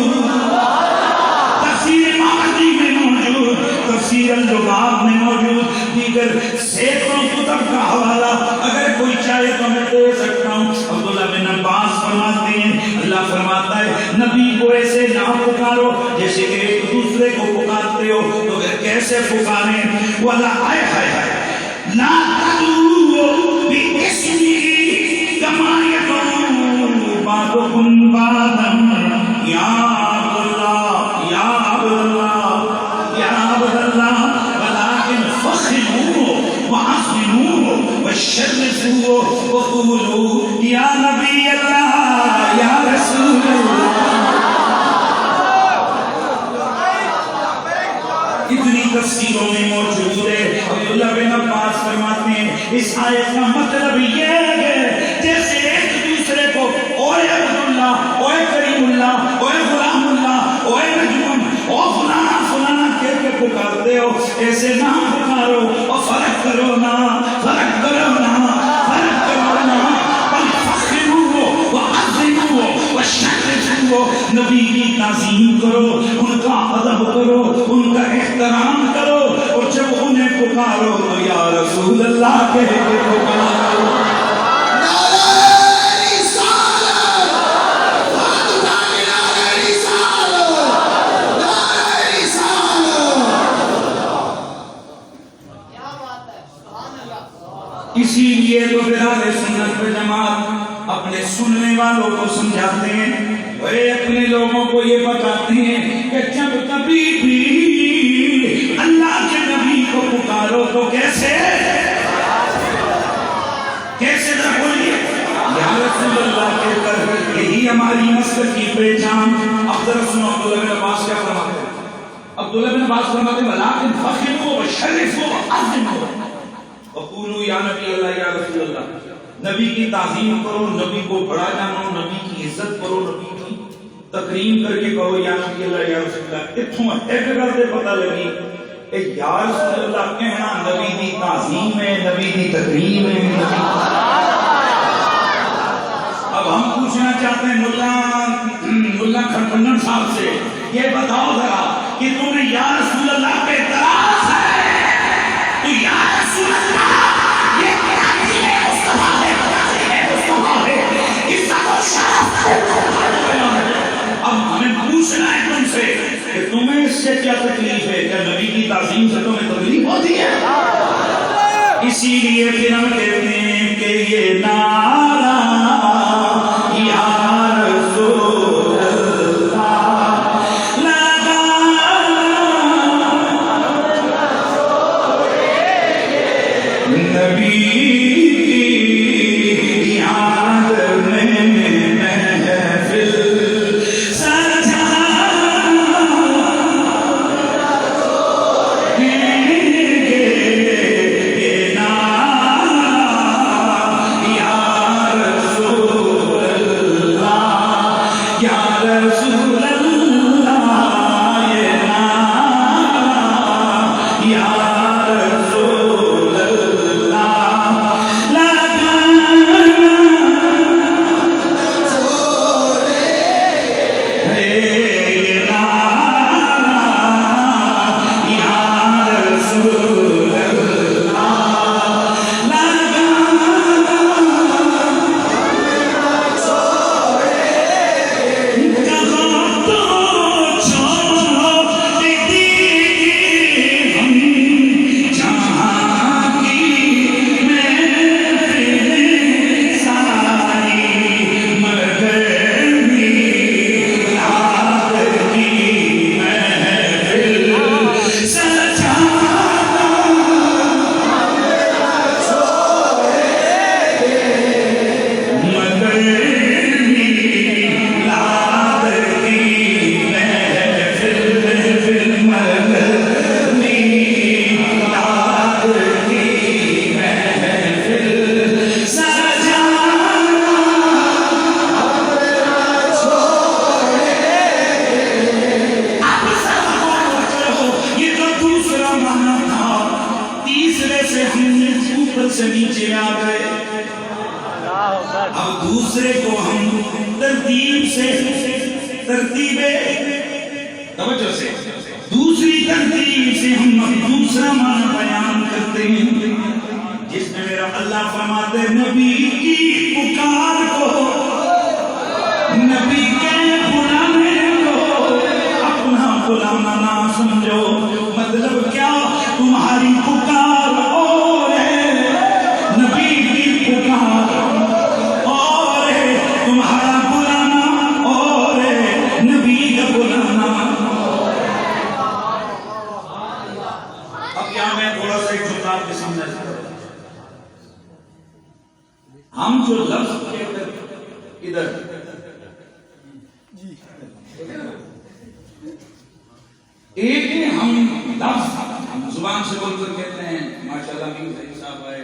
تفسیر ماہدی میں موجود، تفسیر اللباب میں موجود، دیگر سینکڑوں کتب کا حوالہ اگر کوئی چاہے تو میں دے سکتا ہوں. عبداللہ بن عباس فرماتے ہیں اللہ فرماتا ہے نبی کو ایسے نہ پکارو جیسے کہ ایک دوسرے کو پکارتے ہو. تو پھر کیسے پکاریں؟ وَلَا آئے لا تَدْعُوا وشرفوا وقولوا یا نبی اللہ یا رسول اللہ. اتنی تفسیروں میں موجود ہے. عبداللہ بن عباس فرماتے ہیں اس آیت کا مطلب یہ ہے جیسے ایک دوسرے کو اوے عبداللہ، اوے کریم اللہ، اوے غلام اللہ، اوے نجم، او فلانا فلانا کہہ کے پکارتے ہو، ایسے نہ پکارو اور فرق کرو نا، فرق کرو نا، فرق کرو نا. فخروا وعظموا وشرفوا، نبی کی تعظیم کرو، ان کا ادب کرو، ان کا احترام کرو، اور جب انہیں پکارو تو یا رسول اللہ کہہ کے پکارو. اسی لیے تو اہل سنت والجماعت اپنے سننے والوں کو سمجھاتے ہیں، وہ اپنے لوگوں کو یہ بتاتے ہیں کہ جب کبھی بھی اللہ کے نبی کو پکارو تو کیسے نہ بولیے یا رسول اللہ کہہ کر. یہی ہماری مسلک کی پہچان. اب ذرا سنو عبداللہ بن عباس کیا فرماتے ہیں. عبداللہ بن عباس فرماتے ہیں ولیکن فخروا وشرفوا وعظموا وقولوا یا نبی اللہ یا رسول اللہ. نبی کی تعظیم کرو، نبی کو بڑا جانو، نبی کی عزت کرو، نبی کی تکریم کر کے کہو یا نبی اللہ یا رسول اللہ. اتھوں ایک گل تے پتہ لگی کہ یا رسول اللہ کہنا نبی دی تعظیم ہے، نبی دی تکریم ہے. اب ہم پوچھنا چاہتے ہیں ملا کھڑکنڈن صاحب سے، یہ بتاؤ ذرا کہ تمہیں یا رسول اللہ پہ اعتراض ہے تو یا رسول اللہ یہ پیاری ہے، مصطفیٰ ہے، پیاری ہے، مصطفیٰ ہے، عزت و شرف ہے. اب ہمیں پوچھنا ہے تم سے کہ تمہیں اس سے کیا تکلیف ہے؟ کیا نبی کی تعظیم سے تمہیں تکلیف ہوتی ہے؟ اسی لیے پھر ہم کہتے ہیں کہ یہ نعرہ یا رسول اللہ لگا نبی کی یاد میں محفل سجا سے نیچے آ گئے. اب دوسرے کو ہم ترتیب توجہ سے دوسری ترتیب سے ہم دوسرا معنی بیان کرتے ہیں جس میں میرا اللہ فرماتے نبی کی پکار کو، نبی کے بلانے کو اپنا بلانا نہ سمجھو. مطلب کیا؟ تمہاری پکار اور ہے، نبی کی پکار اور ہے، تمہارا بلانا اور ہے، نبی کا بلانا. اب کیا میں تھوڑا سا ایک جملہ آپ کے سامنے ہم جو لفظ ادھر ایک ہم لفظ ہم زبان سے بول کر کہتے ہیں ماشاءاللہ میر صحیح صاحب آئے،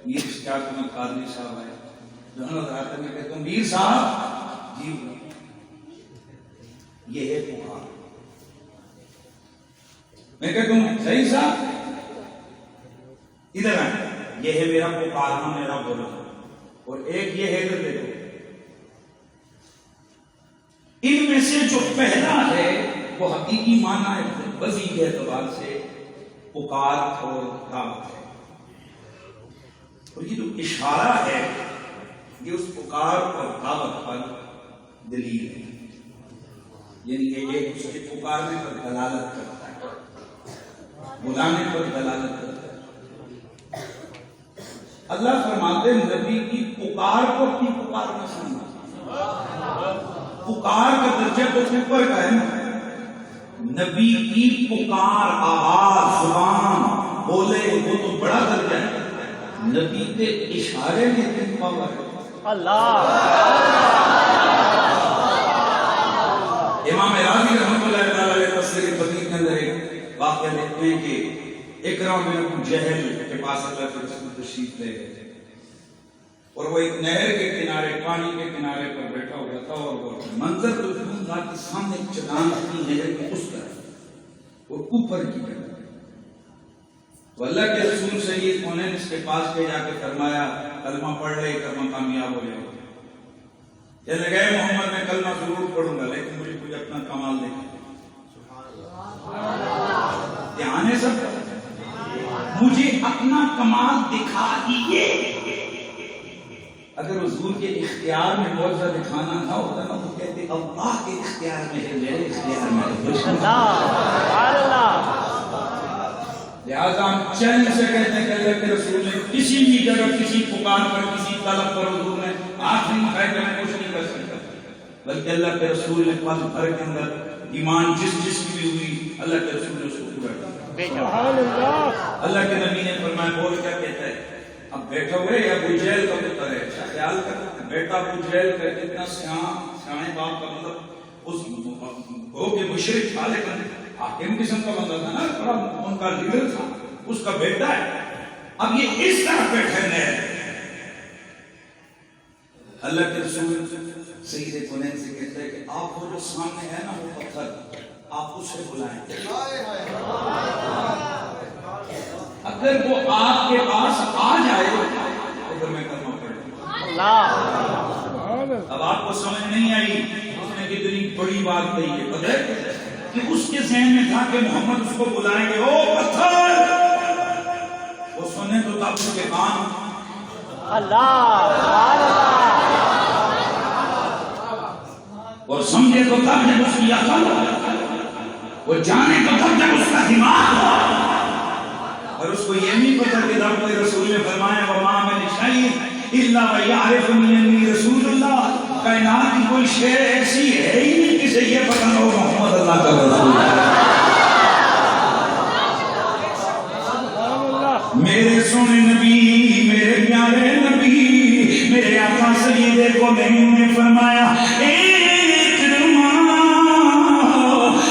میر اشتیاق احمد قادری صاحب آئے، جو حضرات میں کہتے ہیں میر صاحب جی یہ ہے پکار، میں کہتا ہوں صحیح صاحب ادھر آئے، یہ ہے میرا پکارنا، میرا بولنا، اور ایک یہ ہے ادھر دیکھو، ان میں سے جو پہلا ہے وہ حقیقی معنی ہے وضعی کے اعتبار سے پکار اور دعوت ہے، اور یہ جو اشارہ ہے یہ اس پکار اور دعوت پر دلیل ہے، یعنی کہ ایک اس کے پکارنے پر دلالت کرتا ہے، بلانے پر دلالت کرتا ہے۔ اللہ فرماتے ہیں نبی کی پکار کو اپنی پکار نہ سمجھنا، پکار کا درجہ تو اوپر کا ہے نا، نبی کی پکار آواز زبان بولے وہ تو بڑا درجہ ہے، نبی کے اشارے میں اتنی پاور ہے۔ اللہ امام راضی رحمۃ اللہ تعالی علیہ تفسیر بدیع کے اندر ایک واقعہ لکھتے ہیں کہ اکرام بن ابو جہل کے پاس اللہ کے رسول تشریف لے گئے اور وہ ایک نہر کے کنارے پانی کے کنارے پر بیٹھا ہوا تھا، اور وہ منظر تو یوں تھا کہ سامنے ایک چٹان تھی نہر کی اس طرف اور اوپر کی طرف، تو اللہ کے رسول سید انہیں اس کے پاس کے جا کے فرمایا کلمہ پڑھ لے، کلمہ کامیاب ہو جائے، کہنے لگے محمد میں کلمہ ضرور پڑھوں گا لیکن مجھے کچھ اپنا کمال دیکھا، دھیان ہے سب، مجھے اپنا کمال دکھا دیجیے۔ اگر حضور کے اختیار میں معجزہ دکھانا نہ ہوتا نا تو کہتے اللہ کے اختیار میں ہے، میرے اختیار میں ہے۔ لہذا ہم چین سے کہتے ہیں کہ اللہ کے رسول نے کسی بھی جگہ کسی پکار پر کسی طلب پر حضور نے آنکھ نہیں اٹھائی کہ میں کچھ نہیں کر سکتا، بلکہ اللہ کے رسول نے پل بھر کے اندر ایمان جس کی بھی ہوئی اللہ کے رسول نے اس کو پورا کیا۔ اللہ کے نبی نے فرمایا بول کیا کہتا ہے، اب بیٹھا ہوئے یا ابو جہل کا پتر ہے، اچھا خیال کر بیٹا ابو جہل کا کتنا سیانے باپ کا مطلب اس گو کے مشرک تھا لیکن حاکم قسم کا بندہ تھا نا، بڑا ان کا لیڈر تھا، اس کا بیٹا ہے، اب یہ اس طرح بیٹھے ہیں۔ اللہ کے رسول سید کونین سے کہتا ہے کہ آپ وہ جو سامنے ہے نا وہ پتھر آپ اسے بلائیں، اگر وہ آپ کے پاس آ جائے تو پھر میں کلمہ پڑھوں۔ اب آپ کو سمجھ نہیں آئی اس نے کتنی بڑی بات کہی ہے، پتہ ہے کہ اس کے ذہن میں تھا کہ محمد اس کو بلائیں گے، او پتھر، وہ سنے تو تب اس کے کان، اور سمجھے تو تب جب اس کی عقل، وہ جانے تو تب جب اس کا دماغ، اور اس کو یہ نہیں پتا کہ رب کے رسول نے فرمایا وما من شیء الا ویعرفنی انی رسول اللہ، کائنات کی کوئی شے ایسی ہے ہی نہیں کسے یہ پتا نہ ہو محمد اللہ کا رسول ہے۔ میرے سونے نبی، میرے پیارے نبی، میرے آقا سید کونین نے فرمایا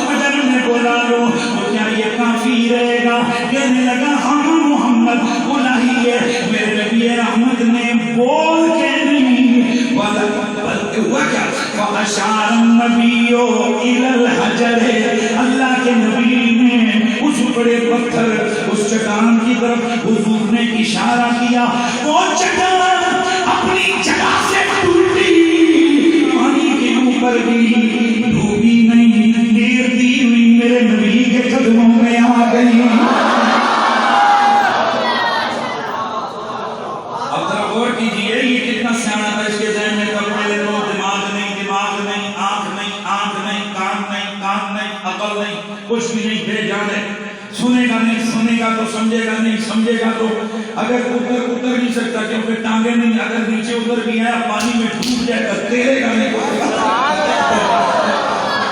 اگر میں بولا لوں تو کیا یہ کافی رہے گا؟ کہنے لگا ہاں محمد بلائیے۔ میرے نبی رحمت نے بول کے نہیں بلکہ وجہ وَأَشَارَ النَّبِيُّ إِلَى الْحَجَرِ، اللہ کے نبی نے اس بڑے پتھر اس چٹان کی طرف حضور نے اشارہ کیا، وہ چٹان اپنی جگہ سے ٹوٹی، پانی کے اوپر بھی ڈوبی نہیں، تیرتی ہوئی میرے نبی کے قدموں میں آ گئی۔ اب ذرا غور کیجیے یہ کتنا سیاح تھا، اس کے ذہن میں کب پہلے تو دماغ نہیں، دماغ نہیں، آنکھ نہیں، آنکھ نہیں، کان نہیں، کان نہیں، عقل نہیں، کچھ بھی نہیں، بے جان ہے، سنے گا نہیں، سنے گا تو سمجھے گا نہیں، سمجھے گا تو اگر اتر نہیں سکتا کیونکہ ٹانگیں نہیں، اگر نیچے اتر بھی آیا پانی میں ڈوب جائے گا، تیرے گا نہیں،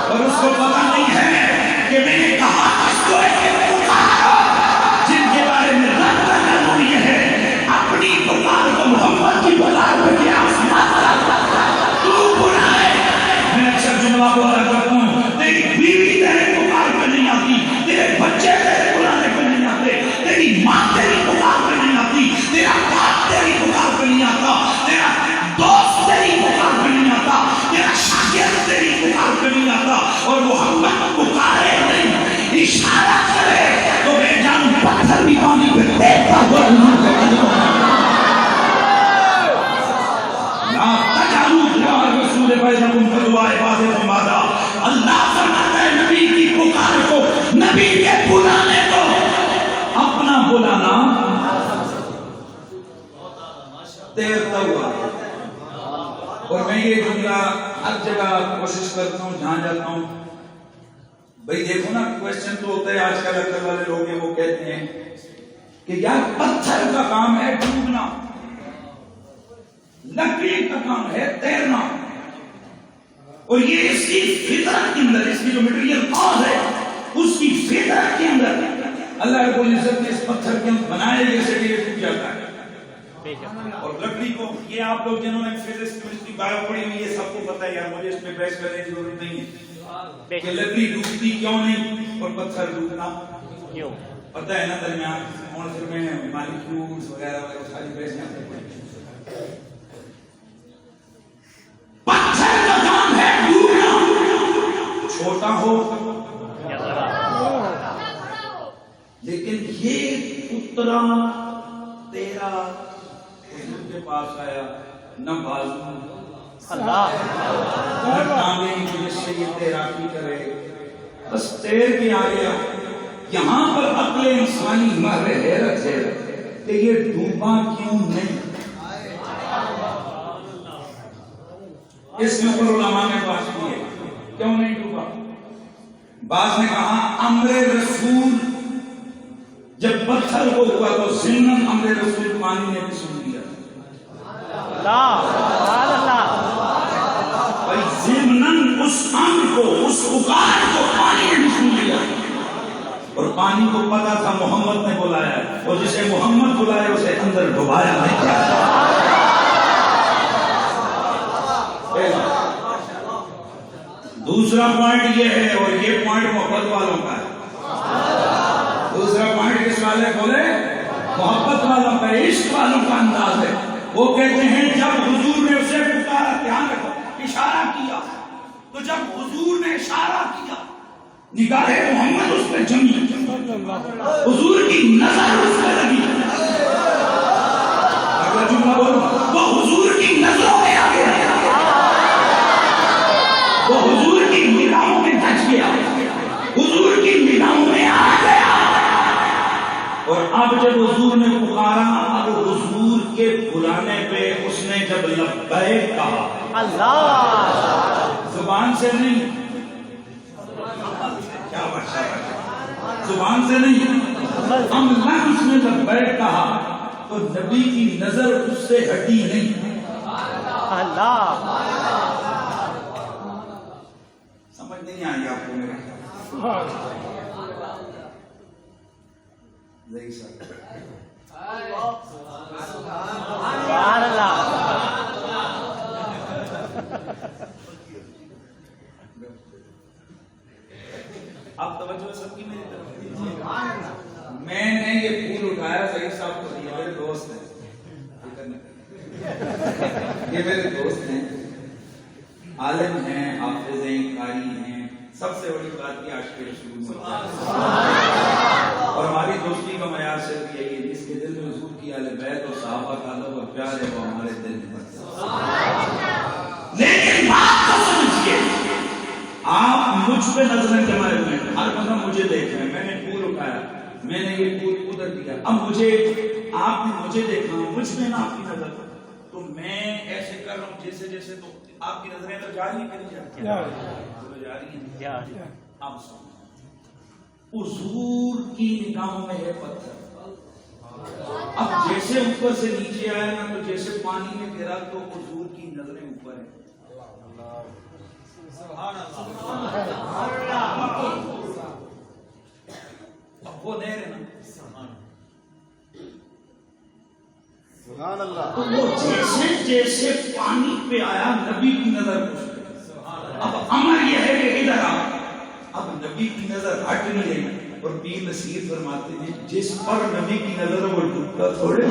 اور اس کو پتا نہیں ہے کہ میں نے کہا جن کے بارے میں رب کا نام یہ ہے، اپنی پکار کو محمد کی پکار بینکم فدعاء بعضکم بعضا. اللہ فرماتا ہے نبی کی پکار کو، نبی کے بلانے کو اپنا بلانا دیر تک ہوا. اور میں یہ جملہ ہر جگہ کوشش کرتا ہوں جہاں جاتا ہوں. بھئی دیکھو نا، کوشچن تو ہوتا ہے آج کل اکثر والے لوگ ہیں وہ کہتے ہیں کہ یار پتھر کا کام ہے ڈوبنا، لکڑی کا کام ہے تیرنا، اور یہ اس کی فطرت کے اندر، اس کی جو مٹیریل کاز ہے اس کی فطرت کے اندر اللہ رب العزت نے اس پتھر کے بنائے جیسے کہ یہ ٹوٹ جاتا ہے. اور لکڑی کو، یہ آپ لوگ جنہوں نے فزکس کیمسٹری بایو پڑھی ہوئی ہے سب کو پتہ ہے، یار مجھے اس میں بحث کرنے کی ضرورت نہیں ہے کہ لکڑی ڈوبتی کیوں نہیں اور پتھر ڈوبنا کیوں. پتہ ہے نا درمیان کون سے میں مالیکیولز وغیرہ وغیرہ ساری بحث یہاں پہ پڑھی. پتھر کا کام ہے ڈوبنا، چھوٹا ہو لیکن یہ اترا تیرا حضور کے پاس آیا، نہ بازو اللہ نہ ٹانگیں جس سے یہ تیراکی کرے، بس تیر کے آیا. یہاں پر عقل انسانی مر حیرت ہے کہ یہ ڈوبا کیوں نہیں. اس کے اوپر علماء نے بات کی ہے کیوں نہیں ڈوبا. بعض نے کہا امر رسول جب پتھر کو ہوا تو ضمن امر رسول پانی نے بھی سن لیا. بھائی ضمن اس امر کو، اس پکار کو پانی نے بھی سن لیا، اور پانی کو پتا تھا محمد نے بلایا، اور جسے محمد بلایا اسے اندر ڈبایا نہیں جاتا. دوسرا پوائنٹ یہ ہے، اور یہ پوائنٹ محبت والوں کا ہے. دوسرا پوائنٹ کس والے بولے؟ محبت والوں کا، عشق والوں کا انداز ہے. وہ کہتے ہیں جب حضور نے اسے پکارا، دھیان رکھو، اشارہ کیا، تو جب حضور نے اشارہ کیا نگاہ محمد اس پہ جمی، حضور کی نظر اس پہ لگی. اگلا جملہ بولو، وہ حضور کی نظروں میں آ گیا، وہ حضور کی نگاہوں میں دھس گیا، حضور کی نگاہوں میں آ گیا. اور اب جب حضور نے پکارا، اب حضور کے بلانے پہ اس نے جب لبیک کہا، اللہ زبان سے نہیں، کیا بات، زبان سے نہیں، ہم لفظ میں لبیک کہا تو نبی کی نظر اس سے ہٹی نہیں. اللہ سمجھ نہیں آئی آپ کو میرا؟ نہیں سر. سبحان اللہ. اب توجہ سب کی میری طرف. میں نے یہ پھول اٹھایا سعید صاحب کو دیا، میرے دوست ہیں، یہ میرے دوست ہیں، عالم ہیں، حافظ ہیں، قاری ہیں، سب سے بڑی بات کی عاشق رسول اور ہماری دوستی کا معیار صرف یہی ہے، جس کے دل میں حضور کی اہل بیت اور صحابہ کا ادب اور پیار ہے وہ ہمارے دل میں بستا ہے. لیکن بات کو سمجھیے، آپ مجھ پہ نظریں جمائے ہوئے ہیں، ہر بندہ مجھے دیکھ رہے ہیں. میں نے پھول اٹھایا، میں نے یہ پھول ادھر دیا، اب مجھے آپ نے مجھے دیکھا، مجھ میں نا آپ کی نظر، تو میں ایسے کر رہا ہوں جیسے جیسے، تو آپ کی نظریں تو جا رہی ہیں کہ نہیں جا رہی ہیں؟ اب سن، حضور کی نگاہوں میں ہے پتھر. اب جیسے اوپر سے نیچے آیا نا، تو جیسے پانی میں گرا تو حضور کی نظریں اوپر ہیں. اب وہ نہر ہے نا، سبحان اللہ. تو وہ جیسے جیسے پانی پہ آیا نبی کی نظر اس پہ. اب امر یہ ہے کہ ادھر آ، اب نبی کی نظر ہٹ نہیں رہی. اور پیر نصیر فرماتے ہیں جس پر نبی کی نظر وہ ڈوبتا تھوڑے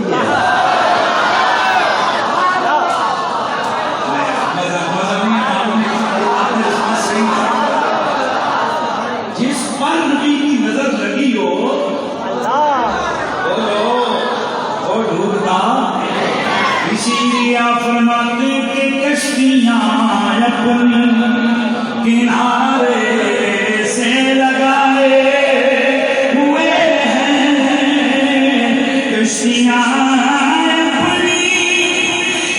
جس پر نبی کی نظر لگی ہو وہ ڈوبتا. اسی بشیریا فرماتے کہ کشتیاں اپنی کنارے سے لگائے ہوئے ہیں، کشتیاں اپنی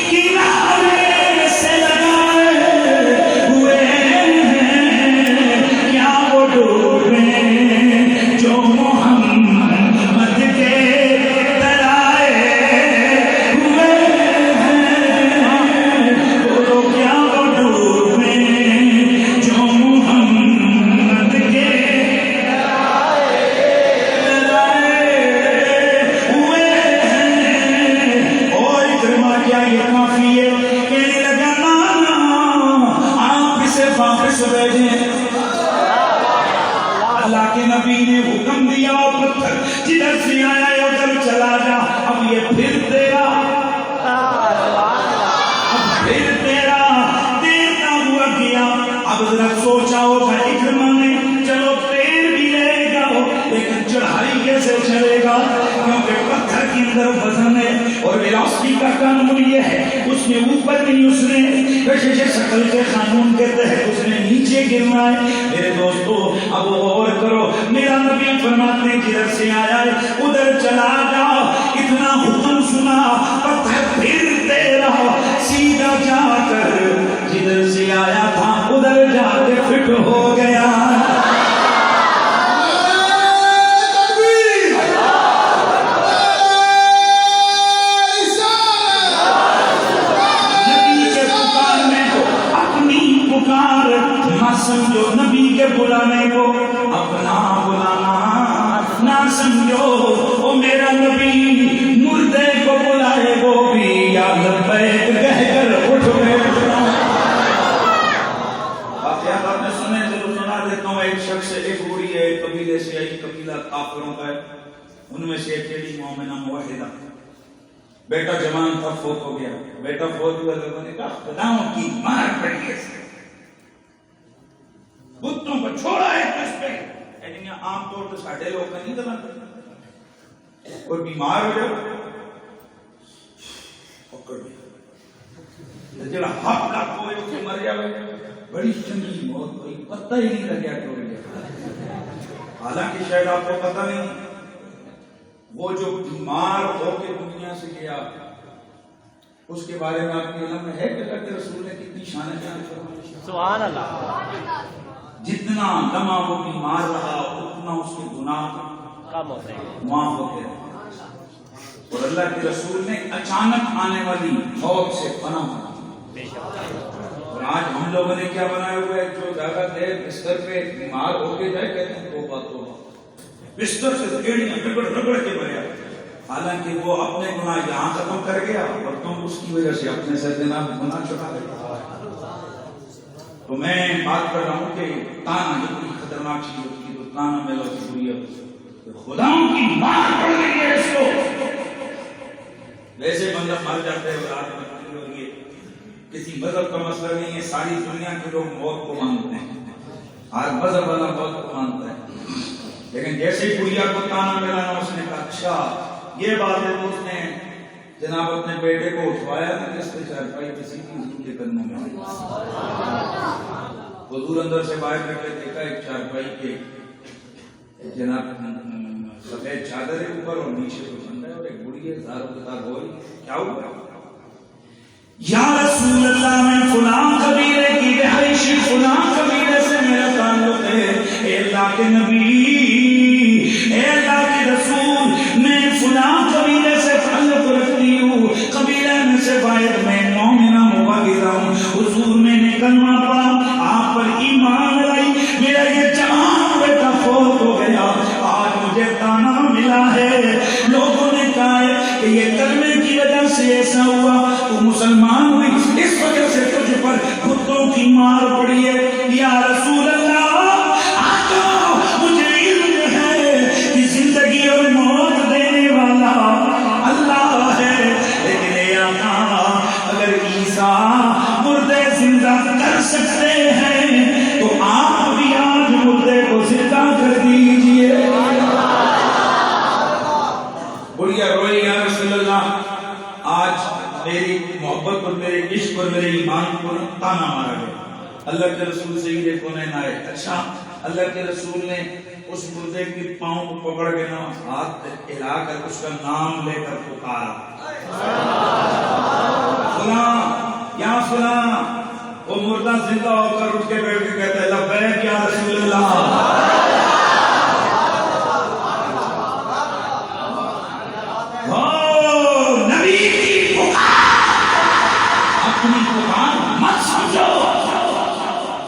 کنارے سے لگائے ہوئے ہیں، کیا وہ ڈوبے جو محمد کے ترائے ہوئے ہیں، بولو کیا وہ ڈوبے جو محمد کے ترائے ہوئے ہیں۔ اور اکرمہ کیا یہ کافی ہے؟ کہنے لگا نا آپ اسے واپس بھیجیں۔ اللہ کے نبی نے حکم دیا اور پتھر جدھر سے آیا ہے ادھر چلا جا، اب یہ پھر تیرا، اب پھر تیرا دیتا ہوا گیا۔ اب ذرا سوچا ہوگا اکرمہ نے، چلو تیر بھی لے گا لیکن چڑھائی کیسے چلے گا، کیونکہ پتھر کے اندر وزن ہے اور ویلاسٹی کا قانون یہ ہے، اس نے اوپر نہیں، اس نے کشش شکل کے قانون کے تحت اس نے نیچے گرنا ہے۔ میرے دوستو اب غور کرو، میرا نبی فرماتے ہیں جدھر سے آیا ہے ادھر چلا جا، اتنا حکم سنا پتھر پھر تیرا، سیدھا جا کر جدھر سے آیا تھا ادھر جا کے فٹ ہو گیا۔ سمجھو نبی کے بلانے کو اپنا بلانا نہ سمجھو، وہ میرا نبی مردے کو بلائے وہ بھی یا لبیک کہہ کر اٹھ بیٹھنا۔ واقعات آپ نے سنے، ضرور سنا دیتا ہوں۔ ایک شخص ایک بوڑھی ہے، ایک قبیلے سے، ایک قبیلہ کافروں کا ہے، ان میں سے ایک تھی مومنہ موحدہ، بیٹا جوان تھا، فوت ہو گیا۔ بیٹا فوت ہوا، لوگوں نے کہا خداؤں کی مار پڑی ہے، بتوں کو چھوڑا ہے اس پہ، لیکن یہ عام طور پر ساڑھے لوگ کا نہیں دلاتے، کوئی بیمار ہو جائے پکڑ دیا، جڑا حق کا کوئی اسے مر جائے بڑی چنگی موت ہوئی، پتہ ہی نہیں لگیا ٹوٹ گیا۔ حالانکہ شاید آپ کو پتہ نہیں، وہ جو بیمار ہو کے دنیا سے گیا اس کے بارے میں آپ کے علم میں ہے کہ اللہ کے رسول نے کتنی شان بیان فرمائی؟ سبحان اللہ۔ جتنا لمحہ وہ بیمار رہا اتنا اس کے گناہ کم ہوتے ہیں، معاف ہوتے ہیں، اور اللہ کے رسول نے اچانک آنے والی موت سے پناہ مانگی۔ بے شک۔ اور آج ہم لوگوں نے کیا بنایا ہوا ہے، جو زیادہ دیر بستر پہ بیمار ہو کے جائے کہتے ہیں توبہ توبہ، بستر سے گیڑیاں رگڑ رگڑ کے مریا، حالانکہ وہ اپنے گناہ یہاں ختم کر گیا اور تم اس کی وجہ سے اپنے سر جناب گناہ چڑھا دے۔ تو میں بات کر رہا ہوں کہ تانا اتنی خطرناک چیز ہوتی ہے، تو تانا میں لوگ ہوئی ہے خداؤں کی مار پڑ گئی ہے اس کو۔ ویسے بندہ مر جاتا ہے اور آدمی یہ کسی مذہب کا مسئلہ نہیں ہے، ساری دنیا کے لوگ موت کو مانتے ہیں، ہر مذہب والا موت کو مانتا ہے، لیکن جیسے گڑیا کو تانا ملا نا، اس نے کہا اچھا یہ بات ہے، تو اس نے جناب اپنے بیٹے کو اٹھوایا نا جس پہ چارپائی کسی کی حضور کے قدموں میں، حضور اندر سے باہر کر کے دیکھا ایک چارپائی کے جناب سفید چادر ہے اوپر اور نیچے کو بندہ ہے اور ایک بڑی ہے زاروں کے ساتھ بول کیا ہوا؟ یا رسول اللہ میں فلاں قبیلے کی رہائشی فلاں قبیلے سے میرا تعلق ہے، اے اللہ کے نبی، اے اللہ کے رسول، میں فلاں قبیلے سے تعلق رکھتی ہوں، قبیلے میں سے واحد میں مومنہ موحدہ ہوں، حضور میں نے کلمہ پڑھا، آپ پر ایمان لائی، میرا یہ جوان بیٹا فوت ہو گیا، آج مجھے تانا ملا ہے، لوگوں نے کہا ہے کہ یہ کلمے کی وجہ سے ایسا ہوا، تو مسلمان ہوئی اس وجہ سے تجھ پر کتوں کی مار پڑی ہے۔ یا رسول اللہ آقا مجھے علم ہے کہ زندگی اور موت دینے والا اللہ ہے، لیکن اے آقا اگر عیسیٰ مردے زندہ کر سکتے ہیں تو آپ بھی آج مردے کو زندہ کر دیجئے۔ بڑھیا روئی یا رسول اللہ، آج میری محبت اور میرے عشق اور میرے ایمان کو تانا مارا گیا. اللہ کے رسول سید کونین آئے. اچھا اللہ کے رسول نے اس مردے کے پاؤں کو پکڑ کے نا ہاتھ ہلا کر اس کا نام لے کر پکارا, فلاں یا فلاں. وہ مردہ زندہ ہو کر اٹھ کے بیٹھ کے کہتا ہے لبیک یا رسول اللہ. اپنی پکار مت سمجھو,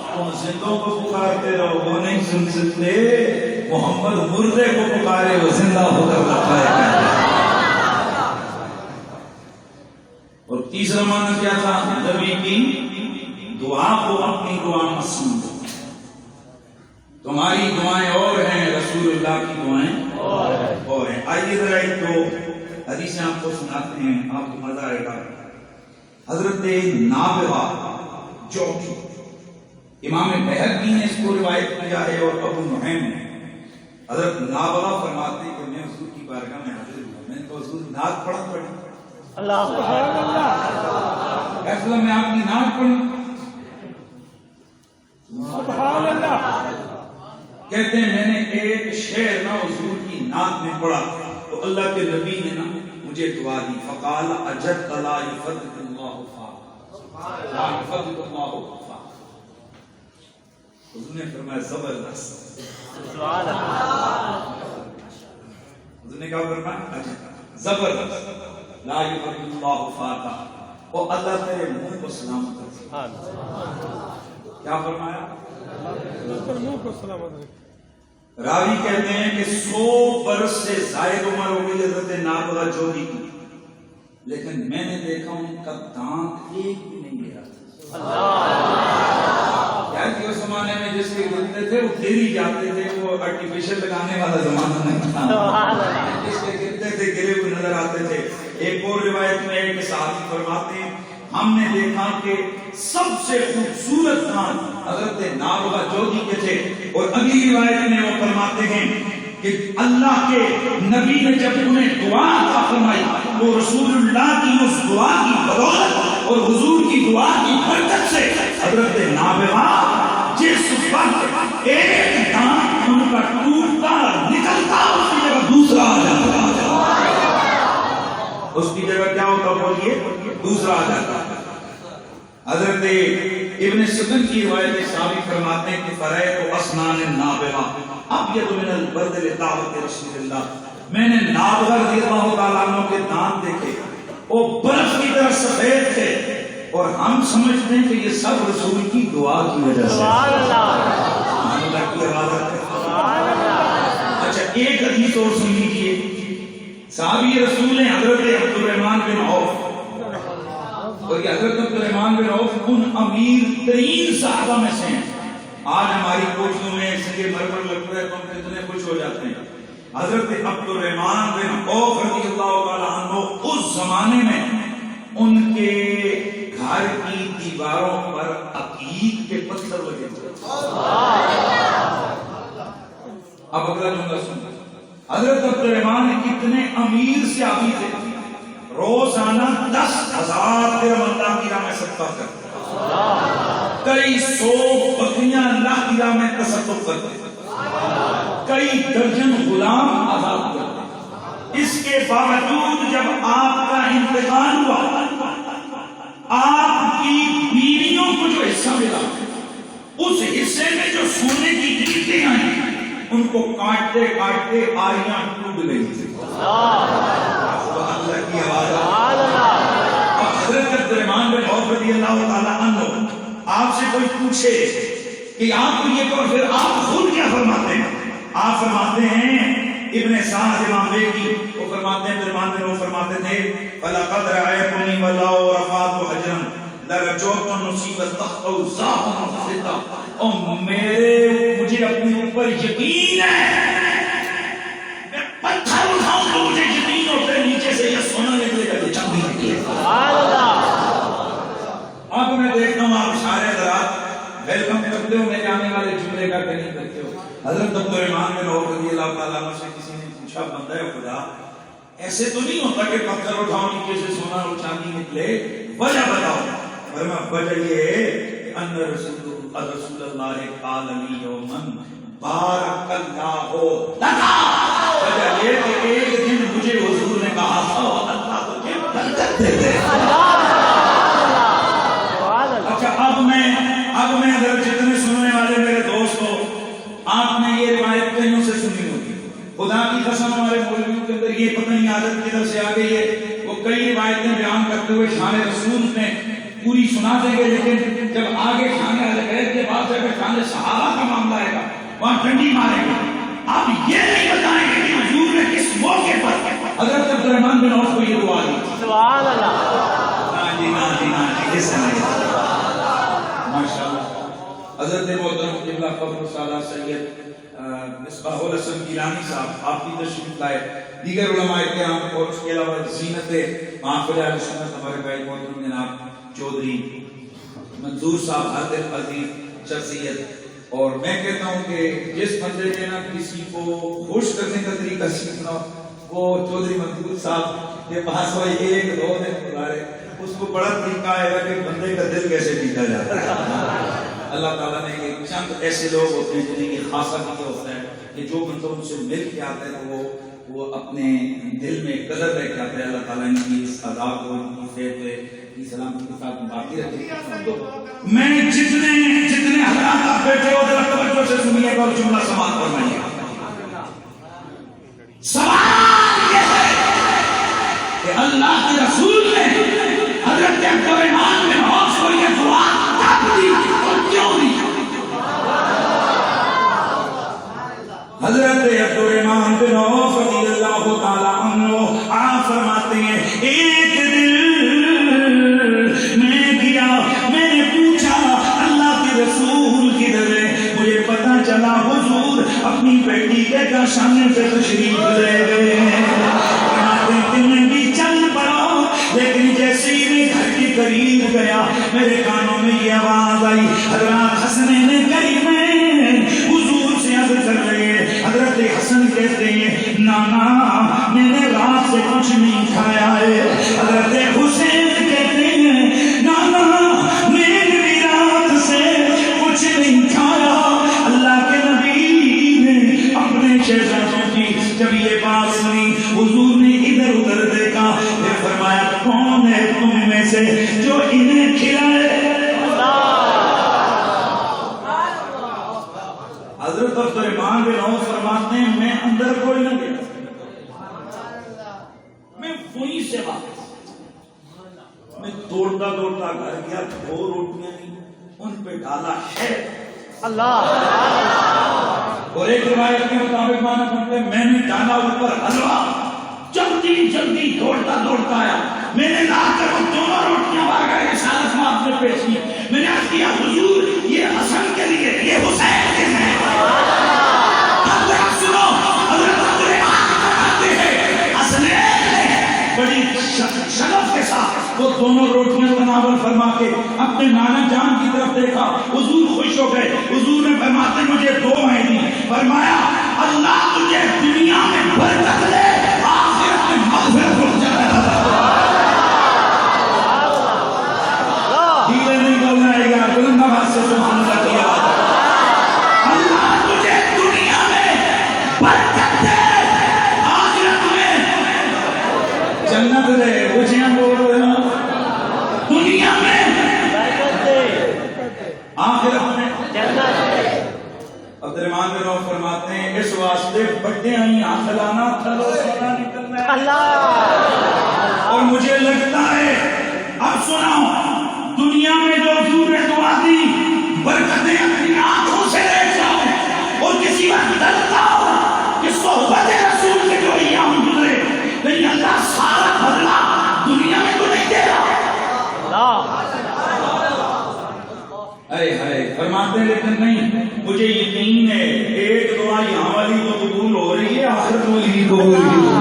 تم زندوں کو پکارتے رہو, وہ نہیں سن سکتے. محمد مردے کو پکارے, وہ زندہ ہو کر بتائے. اور تیسرا معنی کیا تھا؟ نبی کی دعا کو اپنی دعا مت سمجھو. تمہاری دعائیں اور ہیں, رسول اللہ کی دعائیں اور ہیں. آئیے ذرا ایک دو حدیثیں آپ کو سناتے ہیں, آپ کو مزہ آئے گا. حضرت نابغہ جو امام بہقی نے اس کو روایت کیا ہے اور ابو نعیم نے. حضرت نابغہ فرماتے ہیں کہ میں حضور کی بارگاہ میں حاضر ہوا, میں نے تو حضور نعت پڑھا پڑھی. اللہ سبحان اللہ, فیصلہ میں آپ کی نعت پڑھی. سبحان اللہ. کہتے ہیں میں نے ایک شعر نہ حضور کی نعت میں پڑھا تو اللہ کے نبی نے نا مجھے دعا دی. فقال اجت لا یفدک اللہ فاق لا یفدک اللہ فاق. حضور نے فرمایا زبردست. سبحان اللہ. حضور نے کہا فرمایا زبردست لا یفدک اللہ فاق, اور اللہ تیرے منہ کو سلامت رکھے. سبحان اللہ. کیا فرمایا؟ منہ کو سلامت رکھے. راوی کہتے ہیں کہ 100 برس سے زائد عمر ہو گئی حضرت نابغہ جوہری کی, لیکن میں نے دیکھا ان کا دانت ایک بھی نہیں گرا. یار کہ اس زمانے میں جس کے گرتے تھے وہ گری جاتے تھے, وہ آرٹیفیشل لگانے والا زمانہ نہیں تھا. جس کے گرتے تھے گرے ہوئے نظر آتے تھے. ایک اور روایت میں ایک صحابی فرماتے ہیں ہم نے دیکھا کہ سب سے خوبصورت دانت حضرت نابغہ جوہری کے تھے. اور اگلی روایت میں وہ فرماتے ہیں کہ اللہ کے نبی نے جب انہیں دعا عطا فرمائی وہ رسول اللہ کی اس دعا کی بدولت اور حضور کی دعا کی برکت سے حضرت نابغہ جس وقت ایک دانت ان کا ٹوٹتا نکلتا اس کی جگہ دوسرا آ جاتا. اس کی جگہ کیا ہوتا بولیے؟ دوسرا آ جاتا. حضرت ابن سبن کی روایت صحابی فرماتے ہیں کہ فرائض اسنان النابغہ ابیض من البرد لدعوت رسول اللہ. میں نے نابغہ رضی اللہ تعالیٰ عنہ کے دانت دیکھے, وہ برف کی طرح سفید تھے, اور ہم سمجھتے ہیں کہ یہ سب رسول کی دعا کی وجہ سے. سبحان اللہ. اللہ کی عبادت ہے. سبحان اللہ. اچھا ایک حدیث اور سن لیجیے. صحابی رسول ہیں حضرت عبد الرحمن بن عوف, اور یہ حضرت عبد الرحمن بن عوف ان امیر ترین صحابہ میں سے ہیں. آج ہماری کوٹھیوں میں سنگے مرمر لگتا ہے تو ہم کتنے خوش ہو جاتے ہیں. حضرت عبد الرحمن بن عوف رضی اللہ تعالیٰ عنہ اس زمانے میں ان کے گھر کی دیواروں پر عقیق کے پتھر لگے تھے. اب اگلا جملہ سنیں. حضرت عبد الرحمن کتنے امیر صحابی تھے, روزانہ 10,000 درہم اللہ کی راہ میں صدقہ کرتے, کئی 100 بکریاں اللہ کی راہ میں تصدق کرتے, کئی درجن غلام آزاد کرتے. اس کے باوجود جب آپ کا انتقال ہوا آپ کی بیویوں کو جو حصہ ملا اس حصے میں جو سونے کی اینٹیں آئیں ان کو کاٹتے کاٹتے آریاں ٹوٹ گئی تھی. اللہ کی آواز. حضرت عبد الرحمن بن عوف رضی اللہ تعالیٰ عنہ آپ سے کوئی پوچھے کہ آپ کو یہ تو پھر آپ خود کیا فرماتے ہیں؟ آپ فرماتے ہیں ابن سعد امام بیگی وہ فرماتے ہیں عبد الرحمن بن عوف فرماتے تھے فَلَقَدْ رَأَيْتُنِي وَلَا رَفَعْتُ حَجْرًا لَرَجَوْتُ نُصِيبَ تَخْطَوْ ذَاهُ مُفْسِدًا. اور مجھے اپنے اوپر یقین ہے میں پتھر اٹھاؤں تو مجھے یقین ہوتا ہے نیچے سے یہ سونا نکلے گا یہ چاندی نکلے گا. اب میں دیکھتا ہوں آپ سارے حضرات ویلکم کرتے ہو میرے آنے والے جملے کا نہیں کرتے ہو. حضرت عبد الرحمن بن عوف رضی اللہ تعالیٰ عنہ سے کسی نے پوچھا بندہ خدا ایسے تو نہیں ہوتا کہ پتھر اٹھاؤ نیچے سے سونا اور چاندی نکلے, وجہ بتاؤ؟ فرمایا وجہ یہ ہے کہ ان رسول اللہ قال لی یومن بارک اللہ لکا، وجہ یہ کہ ایک دن مجھے حضور نے کہا تھا اللہ تجھے برکت دے دے۔ اچھا اب میں اگر جتنے سننے والے میرے دوست ہو، آپ نے یہ روایت کئیوں سے سنی ہوگی، خدا کی قسم ہمارے مولویوں کے اندر یہ پتہ نہیں عادت کدھر سے آ گئی ہے، وہ کئی روایتیں بیان کرتے ہوئے شان رسول میں پوری سنا دیں گے، لیکن جب آگے شان اہل بیت کے بعد جب شان صحابہ کا معاملہ آئے گا وہاں ڈنڈی مارے گا۔ آپ یہ نہیں بتائیں گے کہ حضور نے کس موقع پر حضرت عبد الرحمن بن عوف کو یہ دعا دی۔ سبحان اللہ۔ جی اس طرح ماشاءاللہ۔ حضرت محترم قبلہ قبر سالہ سید مصباح الحسن گیلانی صاحب آپ کی تشریف لائے، دیگر علماء کرام اور اس کے علاوہ زینت محافل اہل سنت ہمارے بھائی محترم جناب چودھری منظور صاحب حاضر عزیز شخصیت، اور میں کہتا ہوں کہ جس بندے نے نا کسی کو خوش کرنے کا طریقہ سیکھنا وہ چودھری منظور صاحب کے پاس وہ ایک دو دن گزارے، اس کو بڑا طریقہ آئے گا کہ بندے کا دل کیسے جیتا جاتا ہے۔ اللہ تعالیٰ نے ایک چند ایسے لوگ ہوتے ہیں جنہیں یہ خاصہ بھی ہوتا ہے کہ جو بندوں ان سے مل کے آتے ہیں تو وہ اپنے دل میں قدر رہ کے آتے ہیں۔ اللہ تعالیٰ ان کی اس عذاب کو ان کی صحت کی سلامتی کے ساتھ باقی رکھے۔ میں جتنے حضرات آپ بیٹھے ہو ذرا توجہ سے سنیے گا اور جملہ سماعت فرمائیے گا۔ سوال یہ ہے کہ اللہ کے رسول نے حضرت عبد الرحمن بن عوف کو یہ دعا کب دی اور کیوں دی؟ حضرت عبد الرحمن بن عوف رضی اللہ تعالیٰ عنہ آپ فرماتے ہیں ایک دن میں گیا، میں نے پوچھا اللہ کے رسول کدھر ہے؟ مجھے پتا چلا حضور اپنی بیٹی کے گھر سے تشریف لے گئے ہیں۔ میں بھی چل پڑا، لیکن جیسے ہی میں گھر کے قریب گیا میرے کانوں میں یہ آواز آئی، حضرات حسنین کریمین حضور سے عرض کر رہے ہیں۔ حضرت حسن کہتے ہیں نانا میں نے رات سے کچھ نہیں کھایا ہے۔ حضرت حسین کہتے ہیں نانا میں نے رات سے کچھ نہیں کھایا۔ اللہ کے نبی نے اپنے شہزادوں کی جب یہ بات سنی حضور نے ادھر ادھر دیکھا، پھر فرمایا کون ہے تم میں سے جو انہیں کھلائے؟ حضرت عبد الرحمن بن عوف فرماتے ہیں میں اندر کوئی نہ گیا، میں وہیں سے واپس، میں دوڑتا گھر گیا، 2 روٹیاں نہیں ان پہ ڈالا ہے اللہ، اور ایک روایت کے مطابق مانا کرتے ہیں میں نے ڈالا اوپر حلوہ، جلدی دوڑتا آیا، میں نے لا کر وہ 2 روٹیاں باہر رسالت میں آپ نے پیش کی، میں نے عرض کیا حضور یہ حسن کے لیے، یہ حسین کے لیے۔ حضرت سنو، حضرت بڑی شرف کے ساتھ وہ 2 روٹیاں تناول فرما کے اپنے نانا جان کی طرف دیکھا، حضور خوش ہو گئے۔ حضور نے فرماتے مجھے 2 ہیں دی، فرمایا اللہ تجھے دنیا میں برکت دے، آخرت میں مغفرت ہو جائے۔ دھیرے نہیں بولنا ہے یار، بلند آواز سے سبحان اللہ کی آواز۔ اللہ تجھے دنیا میں برکت دے، آخرت میں جنت دے۔ خوشیاں بول رہے ہو، دنیا میں برکت دے، آخرت میں جنت۔ عبد الرحمن بن عوف فرماتے ہیں اس واسطے بڑے آئی آنکھ لانا تھلو سونا نکلنا اللہ، اور مجھے لگتا ہے اب سناؤ دنیا میں جو حضور نے دعا دی برکتیں اپنی آنکھوں سے دیکھ جاؤ، اور کسی وقت ڈرتا ہو کہ صحبت رسول کے جو ایام گزرے لیکن اللہ سارا بدلہ دنیا میں تو نہیں دے رہا۔ اے فرماتے لیکن نہیں، مجھے یقین ہے ایک دعا یہاں والی تو قبول ہو رہی ہے، آخرت والی بھی قبول ہو رہی ہے۔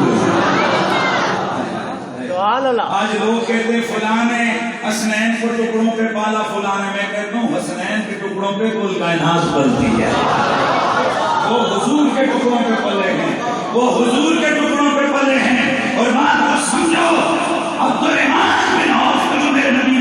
آج لوگ کہتے ہیں فلاں نے حسنین کو ٹکڑوں پہ پالا، فلاں نے، میں کہتا ہوں حسنین کے ٹکڑوں پہ کل کائنات پلتی ہے، وہ حضور کے ٹکڑوں پہ پلے ہیں، وہ حضور کے ٹکڑوں پہ پلے ہیں۔ اور بات کو سمجھو، عبد الرحمن بن عوف کو جو میرے نبی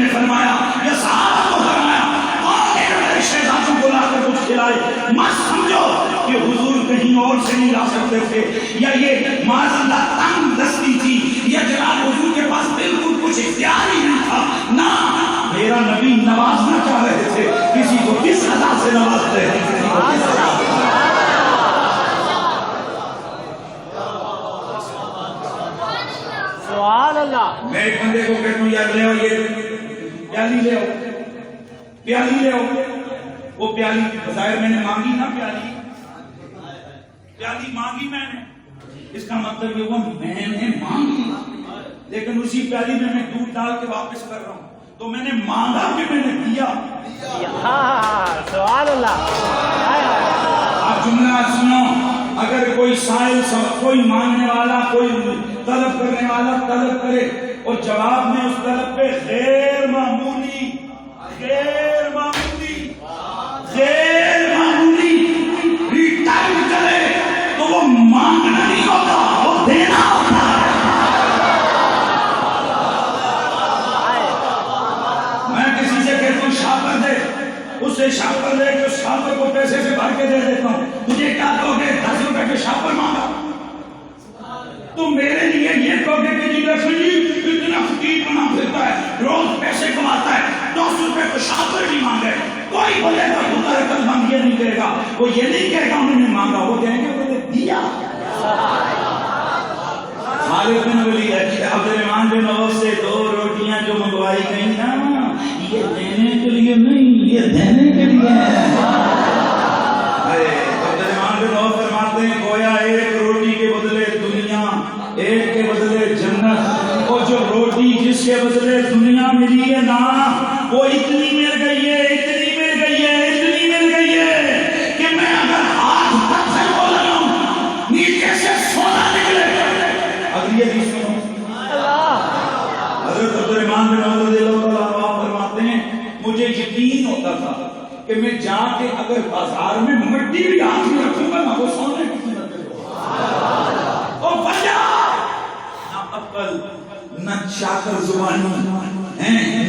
مانگتے تھے، یا یہ معاذاللہ تنگ دستی تھی، یا جناب حضور کے پاس بالکل کچھ اختیار ہی نہیں تھا. نہ، میرا نبی نوازنا چاہ رہے تھے. کسی کو کس ادا سے نوازتے ہیں، کسی کو کس ادا سے. سبحان اللہ. میں ایک بندے کو کہتا ہوں یار لے آؤ یہ پیالی لے آؤ، پیالی لے آؤ. وہ پیالی بظاہر میں نے مانگی نا، پیالی مانگی میں نے، اس کا مطلب یہ ہوا میں نے مانگی، لیکن اسی پیالی میں میں دودھ ڈال کے واپس کر رہا ہوں. تو میں نے مانگا کہ میں نے دیا. سبحان اللہ. آپ جملہ سنو، اگر کوئی سائل کوئی مانگنے والا، کوئی طلب کرنے والا طلب کرے اور جواب میں اس طلب پہ غیر معمولی ریٹائر کرے تو وہ مانگنا نہیں ہوتا، وہ دینا ہوتا ہے. میں کسی سے کہتا ہوں شاپر دے، اسے شاپر دے کے اس شاپر کو پیسے سے بھر کے دے دیتا ہوں. مجھے کیا کہو گے؟ 10 روپے کے شاپر مانگا. تو میرے لیے یہ کہو گے کہ جی اتنا فقیر بنا پھرتا ہے، روز پیسے کماتا ہے، 10 روپے کو شاپر نہیں مانگے. کوئی بولے گا تمہارے کل مانگ یہ نہیں کہے گا، وہ یہ نہیں کہے گا میں نے مانگا، وہ کہیں گے میں نے دیا. خالد بن ولید ہے، عبد الرحمن بن عوف سے 2 روٹیاں جو منگوائی گئی نا، یہ دینے کے لیے نہیں، یہ دینے کے لیے ہے. عبد الرحمن بن عوف فرماتے ہیں گویا ایک روٹی کے بدلے دنیا، ایک کے بدلے جنت. اور جو روٹی جس کے بدلے دنیا ملی ہے نا، وہ اتنی مل گئی ہے، اتنی مل گئی ہے، اتنی مل گئی ہے کہ میں اگر ہاتھ پتھر کو لگاؤں نیچے سے سونا نکلے. اگلی حدیث میں حضرت عبد الرحمن بن عوف رضی اللہ عنہ فرماتے ہیں مجھے یقین ہوتا تھا کہ میں جا کے اگر بازار میں مٹی بھی ہاتھ میں رکھوں گا نا، وہ سونے کی قیمت ہے. اور وجہ نہ عقل، نہ چاکر زبانی،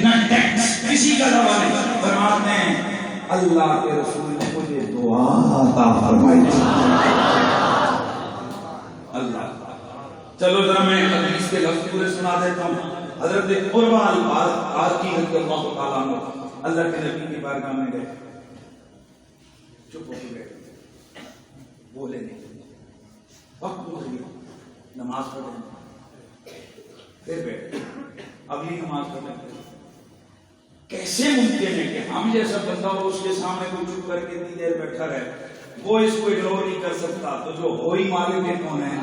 نہ ٹیکس، کسی کا دعویٰ نہیں. فرماتے ہیں اللہ کے رسول نے مجھے دعا عطا فرمائی. اللہ. چلو ذرا میں حدیث کے لفظ پورے سنا دیتا ہوں. حضرت قربہ العارقی رضی اللہ تعالیٰ عنہ اللہ کے نبی کی بارگاہ میں گئے، چپ ہو کے بیٹھے، بولے نہیں، وقت ہو گیا، نماز پڑھیں، پھر بیٹھے، اگلی نماز پڑھیں. کیسے ممکن ہے کہ ہم جیسا بندہ ہو اس کے سامنے کوئی چپ کر کے اتنی دیر بیٹھا رہے، وہ اس کو اگنور نہیں کر سکتا. تو جو ہو ہی مالک ہے کون ہے؟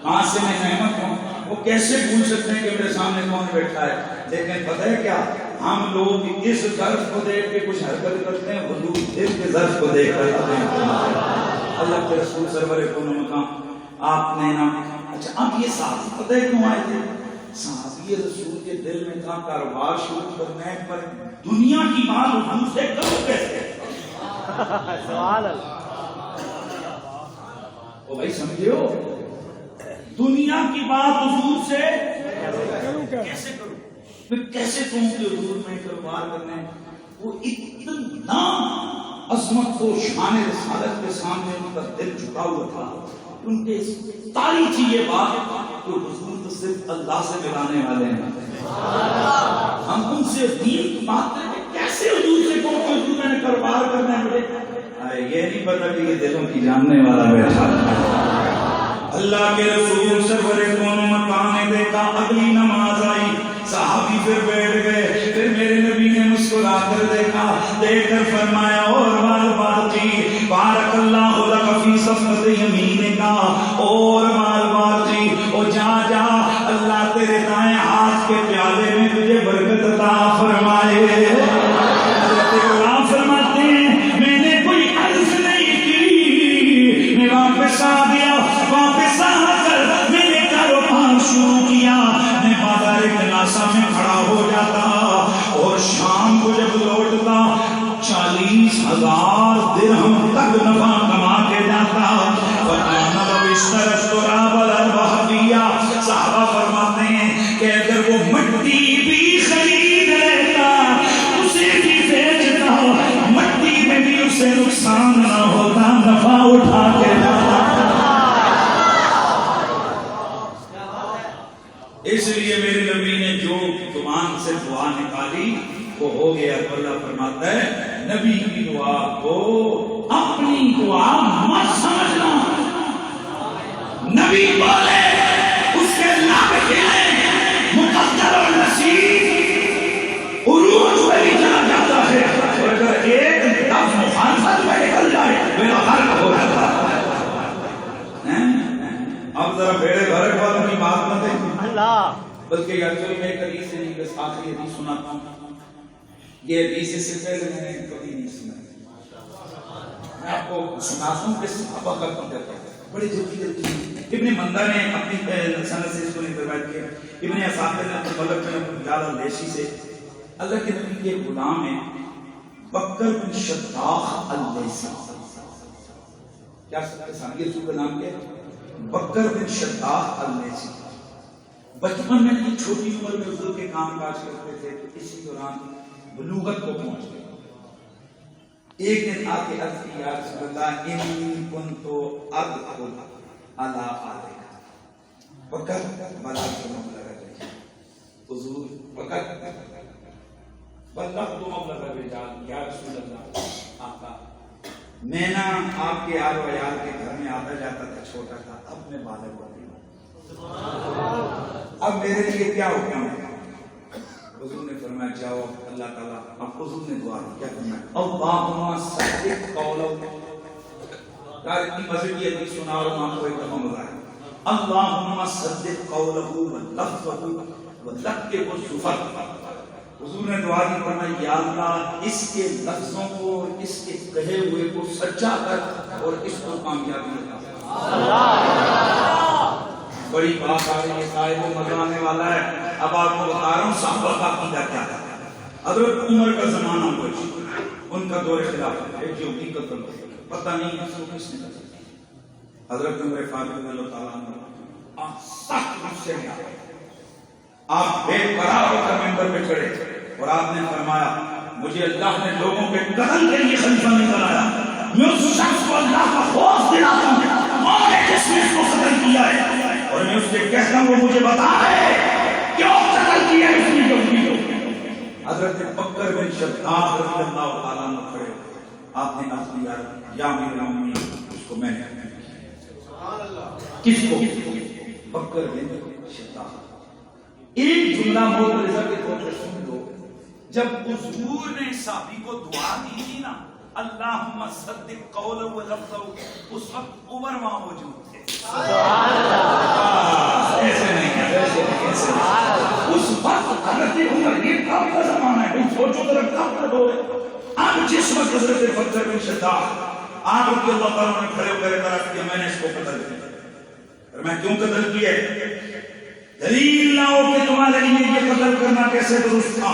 کہاں سے میں نعمت ہوں، وہ کیسے بھول سکتے ہیں کہ میرے سامنے کون بیٹھا ہے. لیکن پتہ ہے کیا، ہم لوگ اس ظرف کو دیکھ کے کچھ حرکت کرتے ہیں، حضور دل کے ظرف کو دیکھ کر اللہ کے رسول سرور کون مقام آپ نے نا. اچھا اب یہ صحابی پتہ ہے کیوں آئے تھے؟ صحابی رسول کے دل میں تھا کاروبار شروع کرنا ہے، پر دنیا کی بات حضور سے کرو کیسے؟ سبحان اللہ. او بھائی سمجھے ہو، دنیا کی بات حضور سے کیسے کروں؟ میں کیسے کہوں کہ حضور میں کاروبار کرنا ہے؟ وہ اتنا عظمت و شان رسالت کے سامنے ان کا دل جھکا ہوا تھا. ان کے تاری تھی یہ بات کہ حضور تو صرف اللہ سے ملانے والے ہیں. ہم ان سے دین کی بات کریں کہ کیسے حضور سے کہوں کہ حضور میں نے کاروبار کرنا ہے مجھے. یہ نہیں پتا کہ یہ دلوں کی جاننے والا بیٹھا اللہ کے رسول سرور کون مقام نے دیکھا. اگلی نماز آئی، صحابی پھر بیٹھ گئے، پھر میرے نبی نے مسکرا کر دیکھا، دیکھ کر فرمایا اور مال باقی بارک اللہ لک فی صفقۃ یمینک، اور مال باقی، او جا جا اللہ تیرے دائیں ہاتھ کے پیالے میں تجھے برکت عطا فرمائے. اللہ فرماتے ہیں میں نے کوئی عرض نہیں کی، میں واپس آ گیا، واپس آ کر میں نے کاروبار شروع کیا. میں بازار کلاسا میں کھڑا ہو جاتا اور شام کو جب لوٹتا 40,000 درہم تک نفع کما کے جاتا. صحابہ فرماتے ہیں کہ اگر وہ مٹی بھی خرید لیتا زبان سے دعا نکالی وہ ہو گیا. تو اللہ فرماتا ہے نبی کی دعا کو اپنی دعا مت سمجھنا. نبی بولے اس کے لب کھلے مقدر اور نصیب عروج پہ بھی چلا جاتا ہے. اور اگر ایک لفظ مخالفت میں نکل جائے میرا غرق ہو جاتا ہے. اب ذرا بیڑے بھرک والوں کی بات مت ہے اللہ. بلکہ یعنی میں ایک حدیث سے نہیں بس آخری حدیث سناتا ہوں. یہ حدیث اس سے پہلے میں نے کبھی نہیں سنا. میں آپ کو سناتا ہوں کہ صحابہ کا کم کرتا ہے بڑی جلدی. ابن مندہ نے اپنی سند سے اس کو روایت کیا. ابن اسحاق نے اپنے ملک میں زیادہ لیشی سے اللہ کے نبی کے غلام ہیں بکر بن شداخ اللیثی. کیا سانگیر کا نام کیا ہے؟ بکر بن شداخ اللیثی. بچپن میں کی چھوٹی عمر میں حضور کے کام کاج کرتے تھے تو اسی دوران بلوغت کو پہنچ گئے. ایک دن آ کے عرض کی یا رسول اللہ ان کنتو ادخل علی آلک بکر بلا تو مبلغ رجال. حضور بکر بلغ تو مبلغ رجال. یا رسول اللہ آقا میں نا آپ کے آل و عیال کے گھر میں آتا جاتا تھا چھوٹا تھا. اب میں بالغ ہو گیا اب میرے لیے کیا حکم ہے؟ حضور نے فرمایا جاؤ اللہ تعالیٰ. اب حضور نے دعا کیا فرمایا اللہم صدق قولہ. یار اتنی مزے کی حدیث سنا اور وہاں کو ایک دفعہ مزہ ہے. اللہم صدق قولہ ولفظہ ولقہ الصفر. حضور نے دعا کی فرمایا یا اللہ اس کے لفظوں کو اس کے کہے ہوئے کو سچا کر اور اس کو کامیابی عطا. بڑی بات آ رہی ہے صاحب کو مزہ آنے والا ہے. اب آپ کو بتا رہا ہوں صحابہ کا عقیدہ کیا تھا. حضرت عمر کا زمانہ پہنچا ان کا دور خلافت ایک یہودی کا قتل پتہ نہیں اس کو کس نے قتل. حضرت عمر فاروق رضی اللہ تعالیٰ عنہ آپ سخت غصے میں آئے. آپ بے قرار ہو کر منبر پہ کھڑے اور آپ نے فرمایا مجھے اللہ نے لوگوں کے قتل کے لیے خلیفہ نہیں بنایا. میں اس شخص کو اللہ کا خوف دلاتا ہوں اور جس نے اس کو قتل کیا ہے اور میں اس سے کہتا ہوں وہ مجھے بتا ہے کیوں قتل کیا اس نے یہودی کو. حضرت بکر بن شداخ رضی اللہ تعالیٰ عنہ کھڑے آپ نے عرض کیا یا امیر المومنین اس کو میں نے کس کو بکر بن شداخ. ایک جملہ معترضہ کے طور پر سن لو. جب حضور نے صحابی کو دعا دی تھی نا اللہم صدق قولہ و لفظہ اس وقت عمر وہاں موجود تھے. ایسے نہیں ایسے اس وقت حضرت عمر یہ کب کا زمانہ ہے تم سوچو ذرا کب کا دور ہے. اب جس وقت حضرت بکر بن شداخ آپ رضی اللہ تعالیٰ نے کھڑے ہو کر اعتراف کیا میں نے اس کو قتل کیا. میں کیوں قتل کیا دلیل نہ ہو کہ تمہارے لیے یہ قتل کرنا کیسے درست تھا.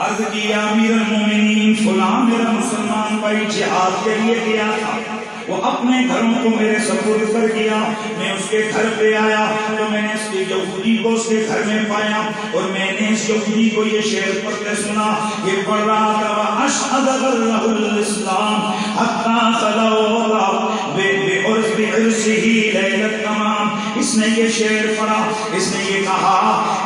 عرض کیا امیر المومنین فلاں میرا مسلمان بھائی جہاد کے لیے گیا تھا وہ اپنے گھروں کو میرے سپرد کر دیا. میں اس کے گھر پہ آیا تو میں نے اس کے یہودی کو اس کے گھر میں پایا اور میں نے اس یہودی کو یہ شعر پڑھتے سنا. یہ پڑھ رہا تھا وَأَشْهَدَ غَرَّهُ الْإِسْلَامِ حَتَّى خَلَوْا بِعِرْسِهِ لَيْلَ التَّمَامِ. اس نے یہ شعر پڑھا. اس نے یہ کہا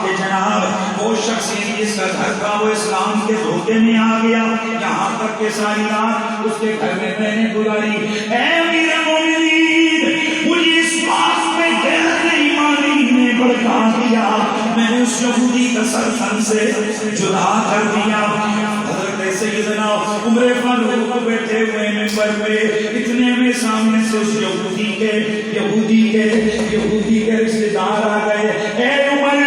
کہ جناب وہ شخص جس کا گھر کا وہ اسلام کے دھوکے میں آ گیا یہاں تک کہ ساری رات اس کے گھر میں نے گزاری. اے امیر المومنین مجھے اس بات پہ غیرت ایمانی نے بڑھا دیا. میں نے اس یہودی کا سر تن سے جدا کر دیا. حضرت سیدنا عمر فاروق بیٹھے ہوئے منبر پہ اتنے میں سامنے سے اس یہودی کے رشتے دار آ گئے. اے عمر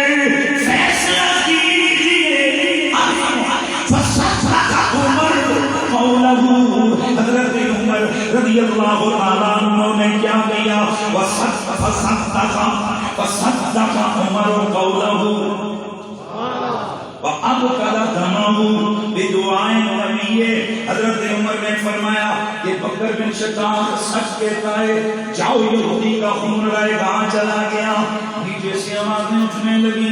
فیصلہ کیجیے. فصدق عمر قولہ. حضرت عمر رضی اللہ تعالیٰ عنہ نے کیا کیا فصدق عمر قولہ وَأَبْقَلَ دَمَهُ بِدُعَائِ النَّبِيِّ. حضرت عمر نے فرمایا کہ بکر بن شداخ سچ کہتا ہے جاؤ یہودی کا خون رائے گاہ چلا گیا. نیچے سے آوازیں اٹھنے لگی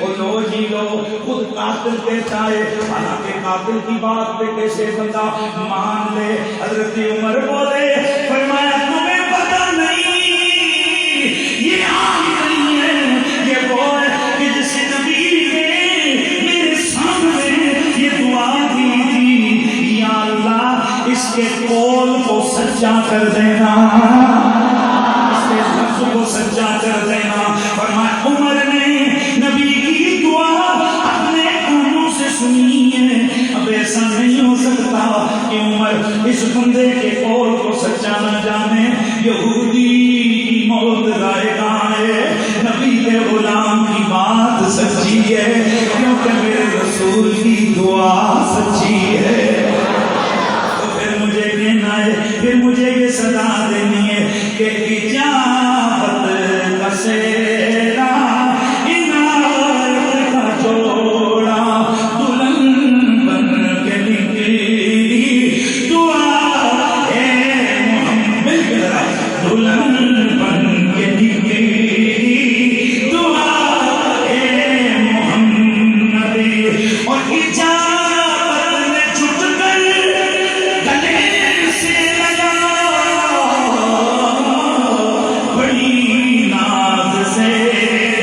اور لو جی لو خود قاتل کہتا ہے حالانکہ قاتل کی بات پہ کیسے بندہ مان لے. حضرت عمر بولے فرمایا تمہیں پتہ نہیں یہ آنکھ نہیں ہے، یہ وہ ہے کہ جس نبی نے میرے سامنے یہ دعا دی تھی، یا اللہ اس کے قول کو سچا کر دینا، اس کے لفظ کو سچا کر دینا۔ فرمایا عمر نے نبی کی دعا اپنے کانوں سے سنی ہے، اب ایسا نہیں ہو سکتا کہ عمر اس بندے کے قول کو سچا نہ جانے۔ یہودی کی موت رائے گاں ہے، نبی کے غلام کی بات سچی ہے، کیونکہ میرے رسول کی دعا سچی ہے۔ تو پھر مجھے کہنا ہے، پھر مجھے یہ صدا دینی ہے کہ اجابت کا سیرا عنایت کا جوڑا دلہن بن کے نکلی دعا ہے محمد، دلہن بن کے نکلی دعا ہے محمد، اور اجابت نے چھٹ کر گلے سے لگا، بڑی ناز سے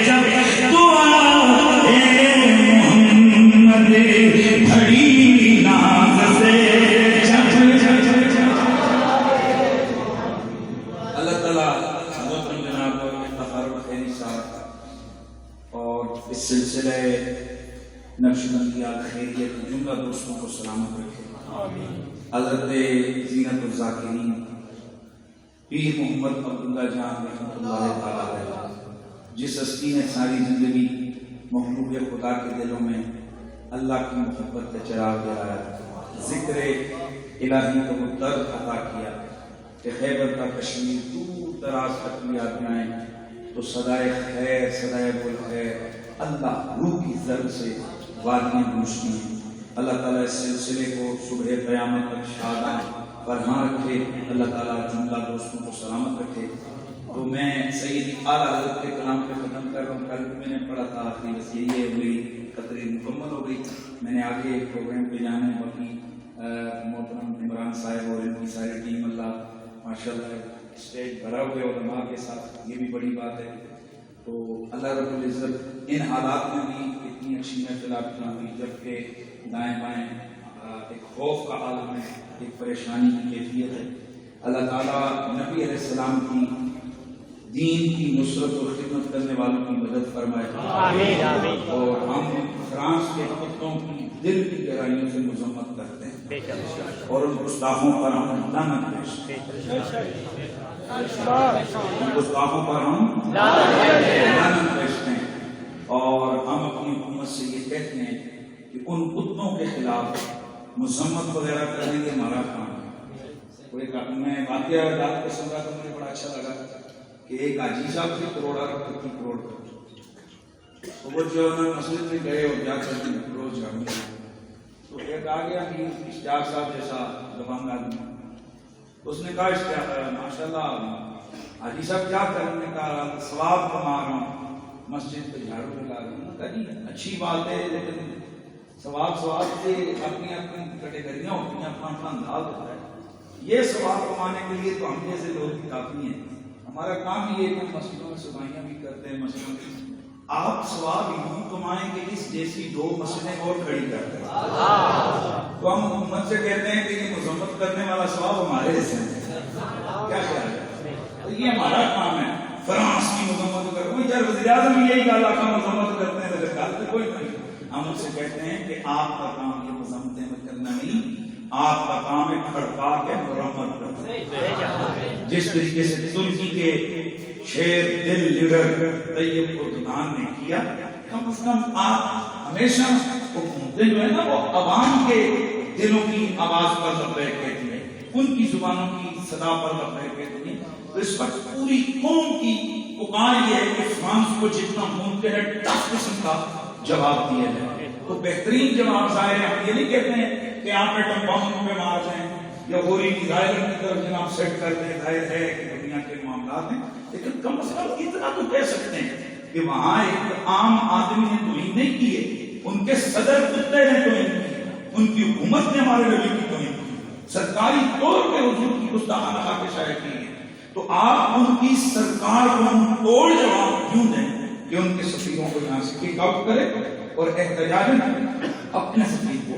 جب دعا ہے محمد، بڑی ناز سے جب اللہ تعالیٰ محترم جناب افتخار الخیری صاحب اور اس سلسلہ نقش بندی خیریت کے جملہ دوستوں کو سلامت رکھے۔ حضرت زینت الذاکرین پیر محمد عبداللہ جان رحمۃ اللہ تعالیٰ علیہ، جس ہستی نے ساری زندگی محبوب خدا کے دلوں میں اللہ کی محبت کا چراغ جلایا، ذکر الہی کا وہ درد عطا کیا کہ خیبر کا کشمیر دور دراز تک بھی آ جائیں تو صدائے خیر، صدائے بالخیر اللہ روح کی ضرب سے وادیاں گونجتی ہیں۔ اللہ تعالیٰ اس سلسلے کو صبح قیامت تک شاداں فرما رکھے، اللہ تعالیٰ جملہ دوستوں کو سلامت رکھے۔ تو میں سید اعلیٰ حضرت کے کلام پہ ختم کر رہا ہوں۔ کل میں نے پڑھا تھا آخری بس یہی ہے، میری تقریر مکمل ہو گئی، میں نے آگے پروگرام پہ جانا ہے۔ باقی محترم عمران صاحب اور ان کی ساری ٹیم، اللہ ماشاء اللہ اسٹیج بھرا ہوئے علماء کے ساتھ، یہ بھی بڑی بات ہے۔ تو اللہ رب العزت ان حالات میں بھی اتنی اچھی محفل آپ کی ہوئی، جبکہ دائیں بائیں ایک خوف کا عالم ہے، ایک پریشانی کی کیفیت ہے۔ اللہ تعالیٰ نبی علیہ السلام کی دین کی نصرت اور خدمت کرنے والوں کی مدد فرمائے، آمین آمین۔ اور ہم فرانس کے کتوں کی دل کی گہرائیوں سے مذمت کرتے ہیں بے شک اور ان گستاخوں پر ہم لعنت بھیجتے ہیں، ان گستاخوں پر ہم لعنت بھیجتے ہیں، اور ہم اپنی حکومت سے یہ کہتے ہیں کہ ان کتوں کے خلاف مذمت وغیرہ کرنے کے ہمارا کام ہے۔ کوئی میں واقعہ یاد کر سکا تو مجھے بڑا اچھا لگا کہ ایک حاجی صاحب سے کروڑا روپے کی کروڑ، تو وہ جو ہے مسجد میں گئے اور جا کر روز جھاڑو، تو ایک آ گیا کہ اشتیاق صاحب جیسا زبان آدمی، اس نے کہا ماشاء اللہ حاجی صاحب کیا کریں؟ نے کہا ثواب کما رہا ہوں، مسجد پہ جھاڑو لگا رہا ہوں۔ کہا جی اچھی بات ہے، لیکن ثواب سے اپنی اپنی کیٹیگریاں ہوتی ہیں، اپنا اپنا انداز ہوتا ہے۔ یہ ثواب کمانے کے لیے تو ہم جیسے لوگ بھی کافی ہیں، ہمارا کام یہ ہے کہ مسجدوں میں صفائیاں بھی کرتے ہیں، مسجدوں میں آپ ثواب یوں کمائیں کہ اس جیسی دو مسجدیں اور کھڑی کرتے ہیں۔ تو ہم حکومت سے کہتے ہیں کہ یہ مذمت کرنے والا ثواب ہمارے جیسے ہے، کیا خیال ہے؟ تو یہ ہمارا کام ہے فرانس کی مذمت کر، کوئی جب وزیر اعظم یہی گالا کا مذمت کرتے ہیں تو گال تو کوئی نہیں۔ ہم ان سے کہتے ہیں کہ آپ کا کام یہ مذمتیں کرنا نہیں، آپ کا کام ہے کھڑپا کے مرمت کرنا۔ جس طریقے سے ترکی کے شیر دل لیڈر طیب اردگان نے کیا، کم از کم آپ ہمیشہ حکومتیں جو ہے نا وہ عوام کے دلوں کی آواز پر لبیک کہتی ہے، ان کی زبانوں کی صدا پر لبیک کہتی ہے۔ تو اس وقت پوری قوم کی پکار یہ ہے کہ فرانس کو جتنا ممکن ہے ٹف قسم کا جواب دیا جائے۔ تو بہترین جواب ظاہر ہے، ہم یہ نہیں کہتے ہیں کہ آپ ایٹم بم پہ مار جائیں یا غوری میزائل کی طرف جناب سیٹ کر دیں، ظاہر ہے کہ دنیا کے معاملات ہیں، لیکن کم از کم اتنا تو کہہ سکتے ہیں کہ وہاں ایک عام آدمی نے توہین نہیں کی ہے، ان کے صدر کتے نے توہین کی، ان کی حکومت نے ہمارے نبی کی توہین کی، سرکاری طور پہ حضور کی گستاخانہ خاکساری کی ہے۔ تو آپ ان کی سرکار کو ہم توڑ جواب کیوں دیں کہ ان کے سفیروں کو یہاں سے کک آؤٹ کرے اور احتجاجاً اپنے سفیر کو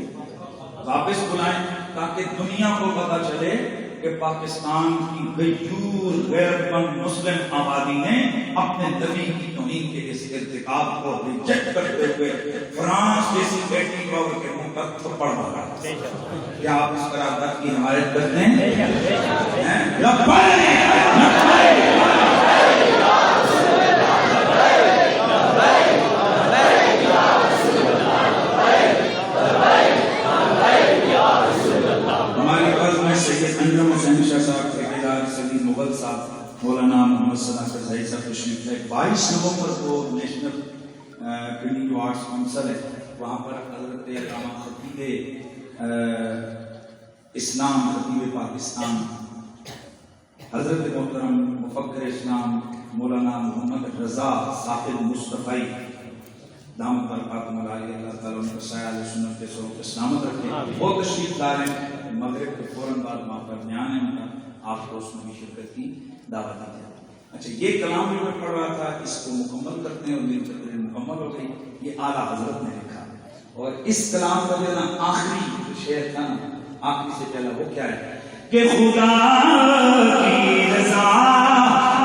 واپس بلائیں تاکہ دنیا کو پتہ چلے کہ پاکستان کی غیور غیرت مند مسلم آبادی نے اپنے نبی کی توہین کے اس ارتکاب کو ریجیکٹ کرتے ہوئے فرانس جیسی بیٹی پاور کے منہ پر تھپڑ مارا. کیا آپ اس قرارداد کی حمایت کرتے ہیں؟ انجم حسین شاہ صاحب ٹھیکیدار سعید مغل صاحب مولانا محمد ثنا قرضائی صاحب تشریف لائے. 22 نومبر کو نیشنل ٹریننگ آرٹس کونسل ہے, وہاں پر حضرت علامہ خطیب اسلام خطیب پاکستان حضرت محترم مفکر اسلام مولانا محمد رضا صاحب مصطفی دامت برکاتہم العالیہ, اللہ تعالیٰ ان کا سایہ علیہ سنت کے سروق سلامت رکھے. وہ تشریف لا رہے ہیں مغرب کے فوراً بعد وہاں پر بیان ہے ان کا, آپ کو اس میں بھی شرکت کی دعوت دی جائے. اچھا, یہ کلام جو میں پڑھ رہا تھا اس کو مکمل کرتے ہیں اور میری تقریر مکمل ہو گئی. یہ اعلیٰ حضرت نے لکھا اور اس کلام کا جو نا آخری جو شعر تھا نا, آخری سے پہلا وہ کیا ہے کہ خدا کی رضا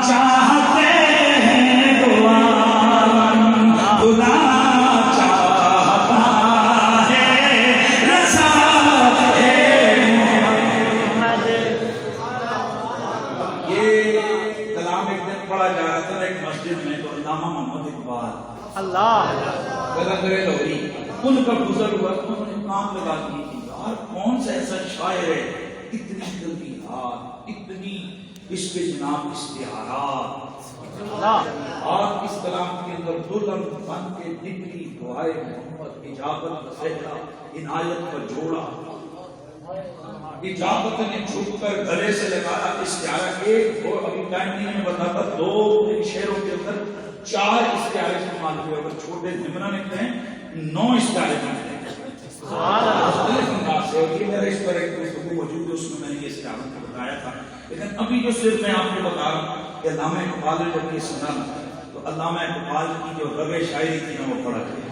چاہتے ہیں دعا خدا ان کا گزر ہوا تو انہوں نے کام لگا دی کہ یار کون سا ایسا شاعر ہے, اتنی تنبیہات, اتنی اس کے جناب اشتہارات, آپ اس کلام کے اندر دلہن بن کے نکلی دعائے محمد اجابت کا صحرا عنایت کا جوڑا, اجابت نے چھپ کر گلے سے لگایا اشتہارہ. ایک وہ ابھی ٹائم نہیں میں بتاتا, 2 شعروں کے اندر 4 اشتہار استعمال ہوئے, اگر چھوٹے نمنہ نکلے ہیں 9 اشتہار نکلے ہیں. مختلف انداز سے, اور یہ میرا اس پر ایک گفتگو موجود ہے, اس میں میں نے یہ اشتہار کو بتایا تھا. لیکن ابھی جو صرف میں آپ کو بتا رہا ہوں کہ علامہ اقبال نے جب یہ سنا تو علامہ اقبال کی جو رگ شاعری تھی نا وہ پڑھا گیا.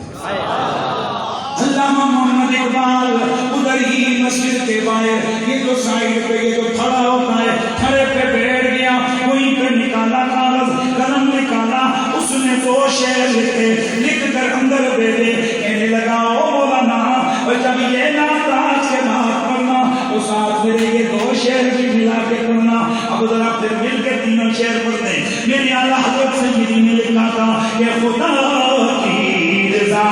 علامہ محمد اقبال ادھر ہی مسجد کے باہر یہ جو سائڈ پہ یہ جو کھڑا ہوتا ہے کھڑے پہ بیٹھ گیا, کوئی پہ نکالا کاغذ قلم نکالا, اس نے 2 شعر لکھے, لکھ کر اندر بھیجے, کہنے لگا او مولانا اور جب یہ نعت کے بات پڑھنا تو ساتھ میرے یہ 2 شعر بھی ملا کے پڑھنا. اب ذرا پھر مل کے 3 شعر پڑھتے ہیں. میرے اعلیٰ حضرت سیدی نے لکھا تھا کہ خدا کی رضا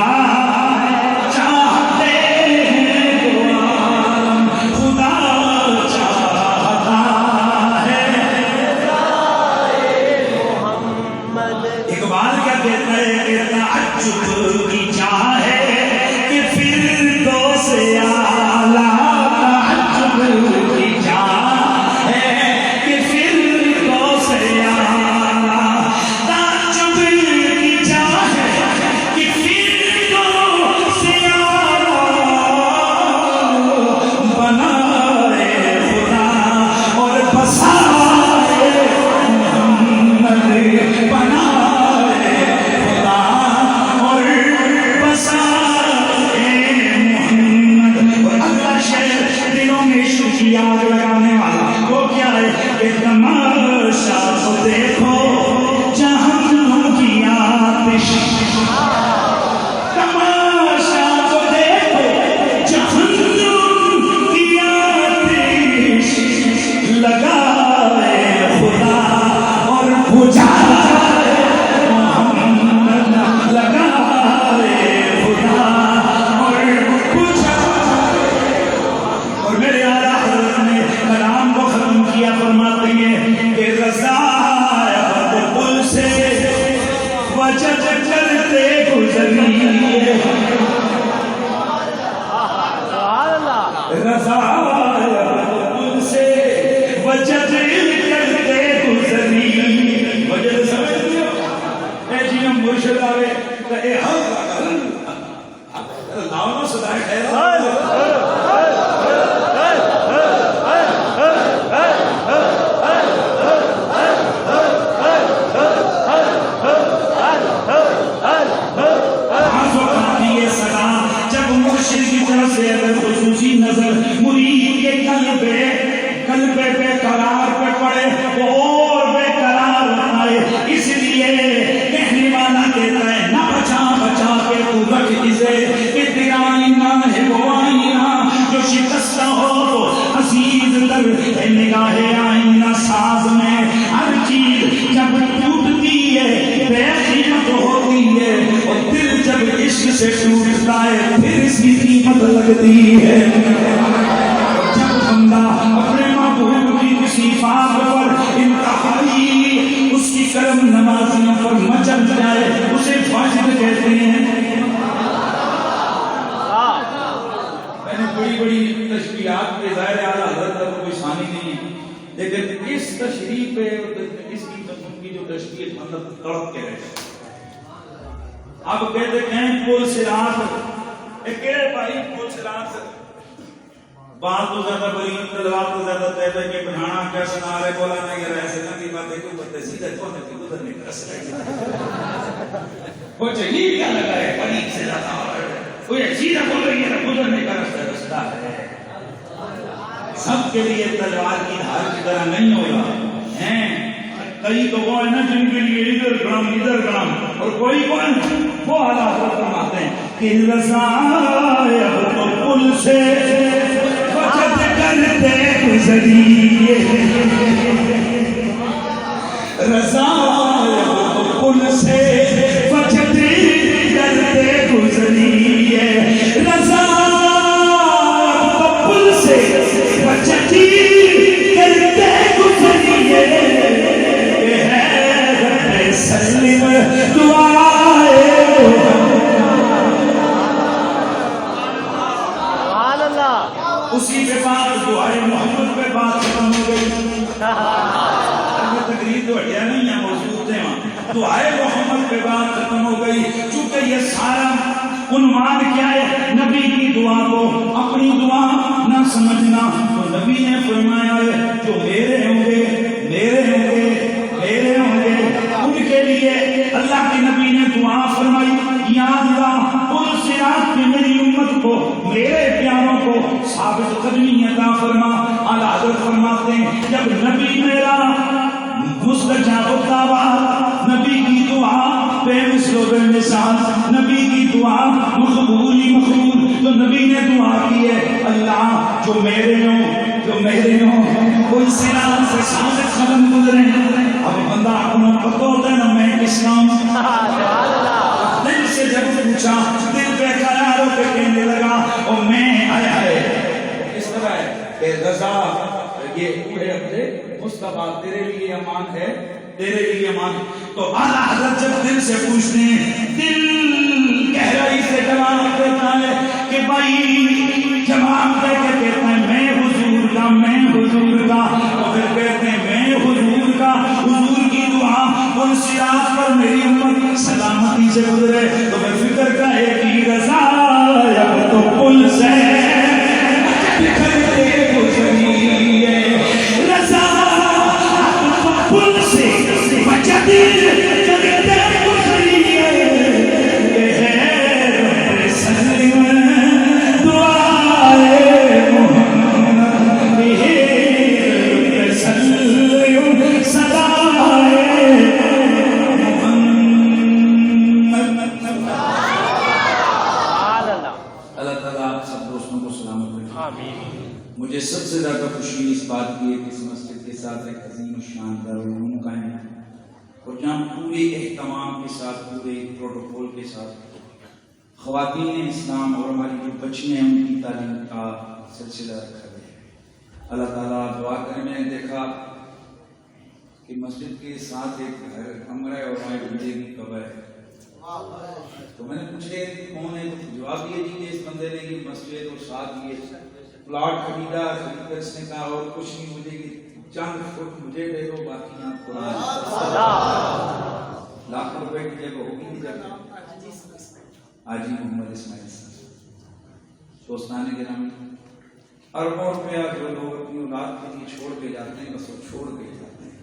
نظر مرید کے قلب بے قرار پہ پڑے وہ اور بے قرار ہوتا ہے. اس لیے کہنے والا کہتا ہے نہ بچا بچا کے تو رکھ اسے کہ تیرا ایمان ہے وہ آئینہ جو شکستہ ہو تو عزیز تر ہے نگاہ آئینہ ساز میں. ہر چیز جب ٹوٹتی ہے بے قیمت ہوتی ہے اور دل جب عشق سے ٹوٹتا ہے پھر اس کی قیمت لگتی ہے. جب بندہ اپنے محبوب کی کسی بات پر انتہائی اس کی کرم نوازیوں پر مچل جائے اسے فاجر کہتے ہیں. میں نے بڑی بڑی تشریحات کے ظاہر اعلیٰ حضرت کا کوئی ثانی نہیں لیکن اس تشریح پہ اس کی جو تشریح مطلب تڑپ کے رہے. اب کہتے ہیں پل صراط ایک بھائی پل صراط بات تو زیادہ بڑی تلوار تو زیادہ تیز ہے کہ بنانا کیا سنا رہے بولا نہیں کر رہے سکتا کی باتیں کوئی باتیں سیدھا چھوڑنے کی گزر نہیں کر سکتے. وہ چاہیے کیا لگا ہے قریب سے زیادہ کوئی سیدھا بول رہی ہے گزر نہیں کر رستہ ہے. سب کے لیے تلوار کی دھار کی طرح نہیں ہوگا ہیں. کئی تو وہ ہے نا جن کے لیے ادھر گرام اور کوئی کون وہ حالات فرماتے ہیں کہ رضا تو پل سے بچت کرتے گزریے رضا تو پل سے بچت کرتے گزریے رضا تو پل سے بچت کرتے گزریے سلیم دعائے سبحان اللہ. اسی کے بعد دعائے محمد پہ بات ختم ہو گئی. تقریر تو ہٹیا نہیں ہے موجود تھے وہاں. دعائے محمد پہ بات ختم ہو گئی. چونکہ یہ سارا عنوان کیا ہے نبی کی دعا کو اپنی دعا نہ سمجھنا تو نبی نے فرمایا ہے جو میرے ہوں گے میرے ہوں گے میرے ہوں گے ان کے لیے اللہ کے نبی نے دعا فرمائی یا اللہ پل صراط میں میری امت کو میرے پیاروں کو ثابت قدمی عطا فرما. اعلیٰ حضرت فرماتے ہیں جب نبی میرا مستجاب الدعوات نبی کی دعا بے مثل و بے مثال نبی کی دعا مقبولی مقبول تو نبی نے دعا کی ہے اللہ جو میرے ہوں کوئی صراط سے ثابت قدم گزرے. اب بندہ اپنا پتہ ہوتا ہے نا میں اسلام دل سے جب پوچھا دل پہ قرار ہو کے کہنے لگا اور میں آیا ہے اس طرح ہے کہ رضا یہ پورے اپنے مصطفیٰ تیرے لیے امان ہے تیرے لیے امان. تو اعلیٰ حضرت جب دل سے پوچھتے ہیں دل گہرائی سے جواب دیتا ہے کہ بھائی جواب دے کے کہتا ہے میں حضور کا اور پھر کہتے ہیں میں حضور کا حضور کی دعا پل صراط پر میری امت سلامتی سے گزرے تو میں فکر کا ہے کہ رضا اب تو پل سے بچتے گزریے رضا اب تو پل سے بچتے گزریے سلیم دعائے مجھے سب سے زیادہ خوشی اس بات کی ہے کہ اس مسجد کے ساتھ ایک عظیم و شاندار علوم قائم ہے اور جہاں پورے اہتمام کے ساتھ پورے پروٹوکول کے ساتھ خواتین اسلام اور ہماری جو بچیاں ہیں ان کی تعلیم کا سلسلہ رکھا گیا ہے. اللہ تعالیٰ دعا کریں. میں نے دیکھا کہ مسجد کے ساتھ ایک گھر کمرہ ہے اور وہاں بندے کی قبر ہے تو میں نے پوچھے کون ہے تو جواب یہ دی کہ اس بندے نے یہ مسجد اور ساتھ یہ پلاٹ خریدا خرید کر اس نے کہا اور کچھ نہیں مجھے چند فٹ مجھے دے دو باقی آپ قرآن لاکھ روپے کی جگہ ہوگی نہیں جاتی. حاجی محمد اسماعیل دوستانے گرامی اربوں روپیہ جو لوگ اپنی اولاد کے لیے چھوڑ کے جاتے ہیں بس وہ چھوڑ کے جاتے ہیں.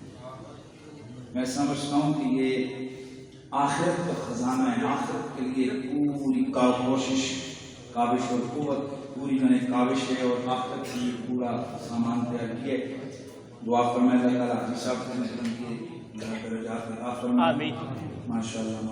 میں سمجھتا ہوں کہ یہ آخرت کا خزانہ ہے. آخرت کے لیے پوری کا کوشش کاوش اور قوت پوری میں نے کاوش ہے اور آخرت کی پورا سامان تیار کیے. دعا فرمائے اللہ تعالیٰ حافظ صاحب کے درجات عطا فرمائے. آمین. ماشاء اللہ.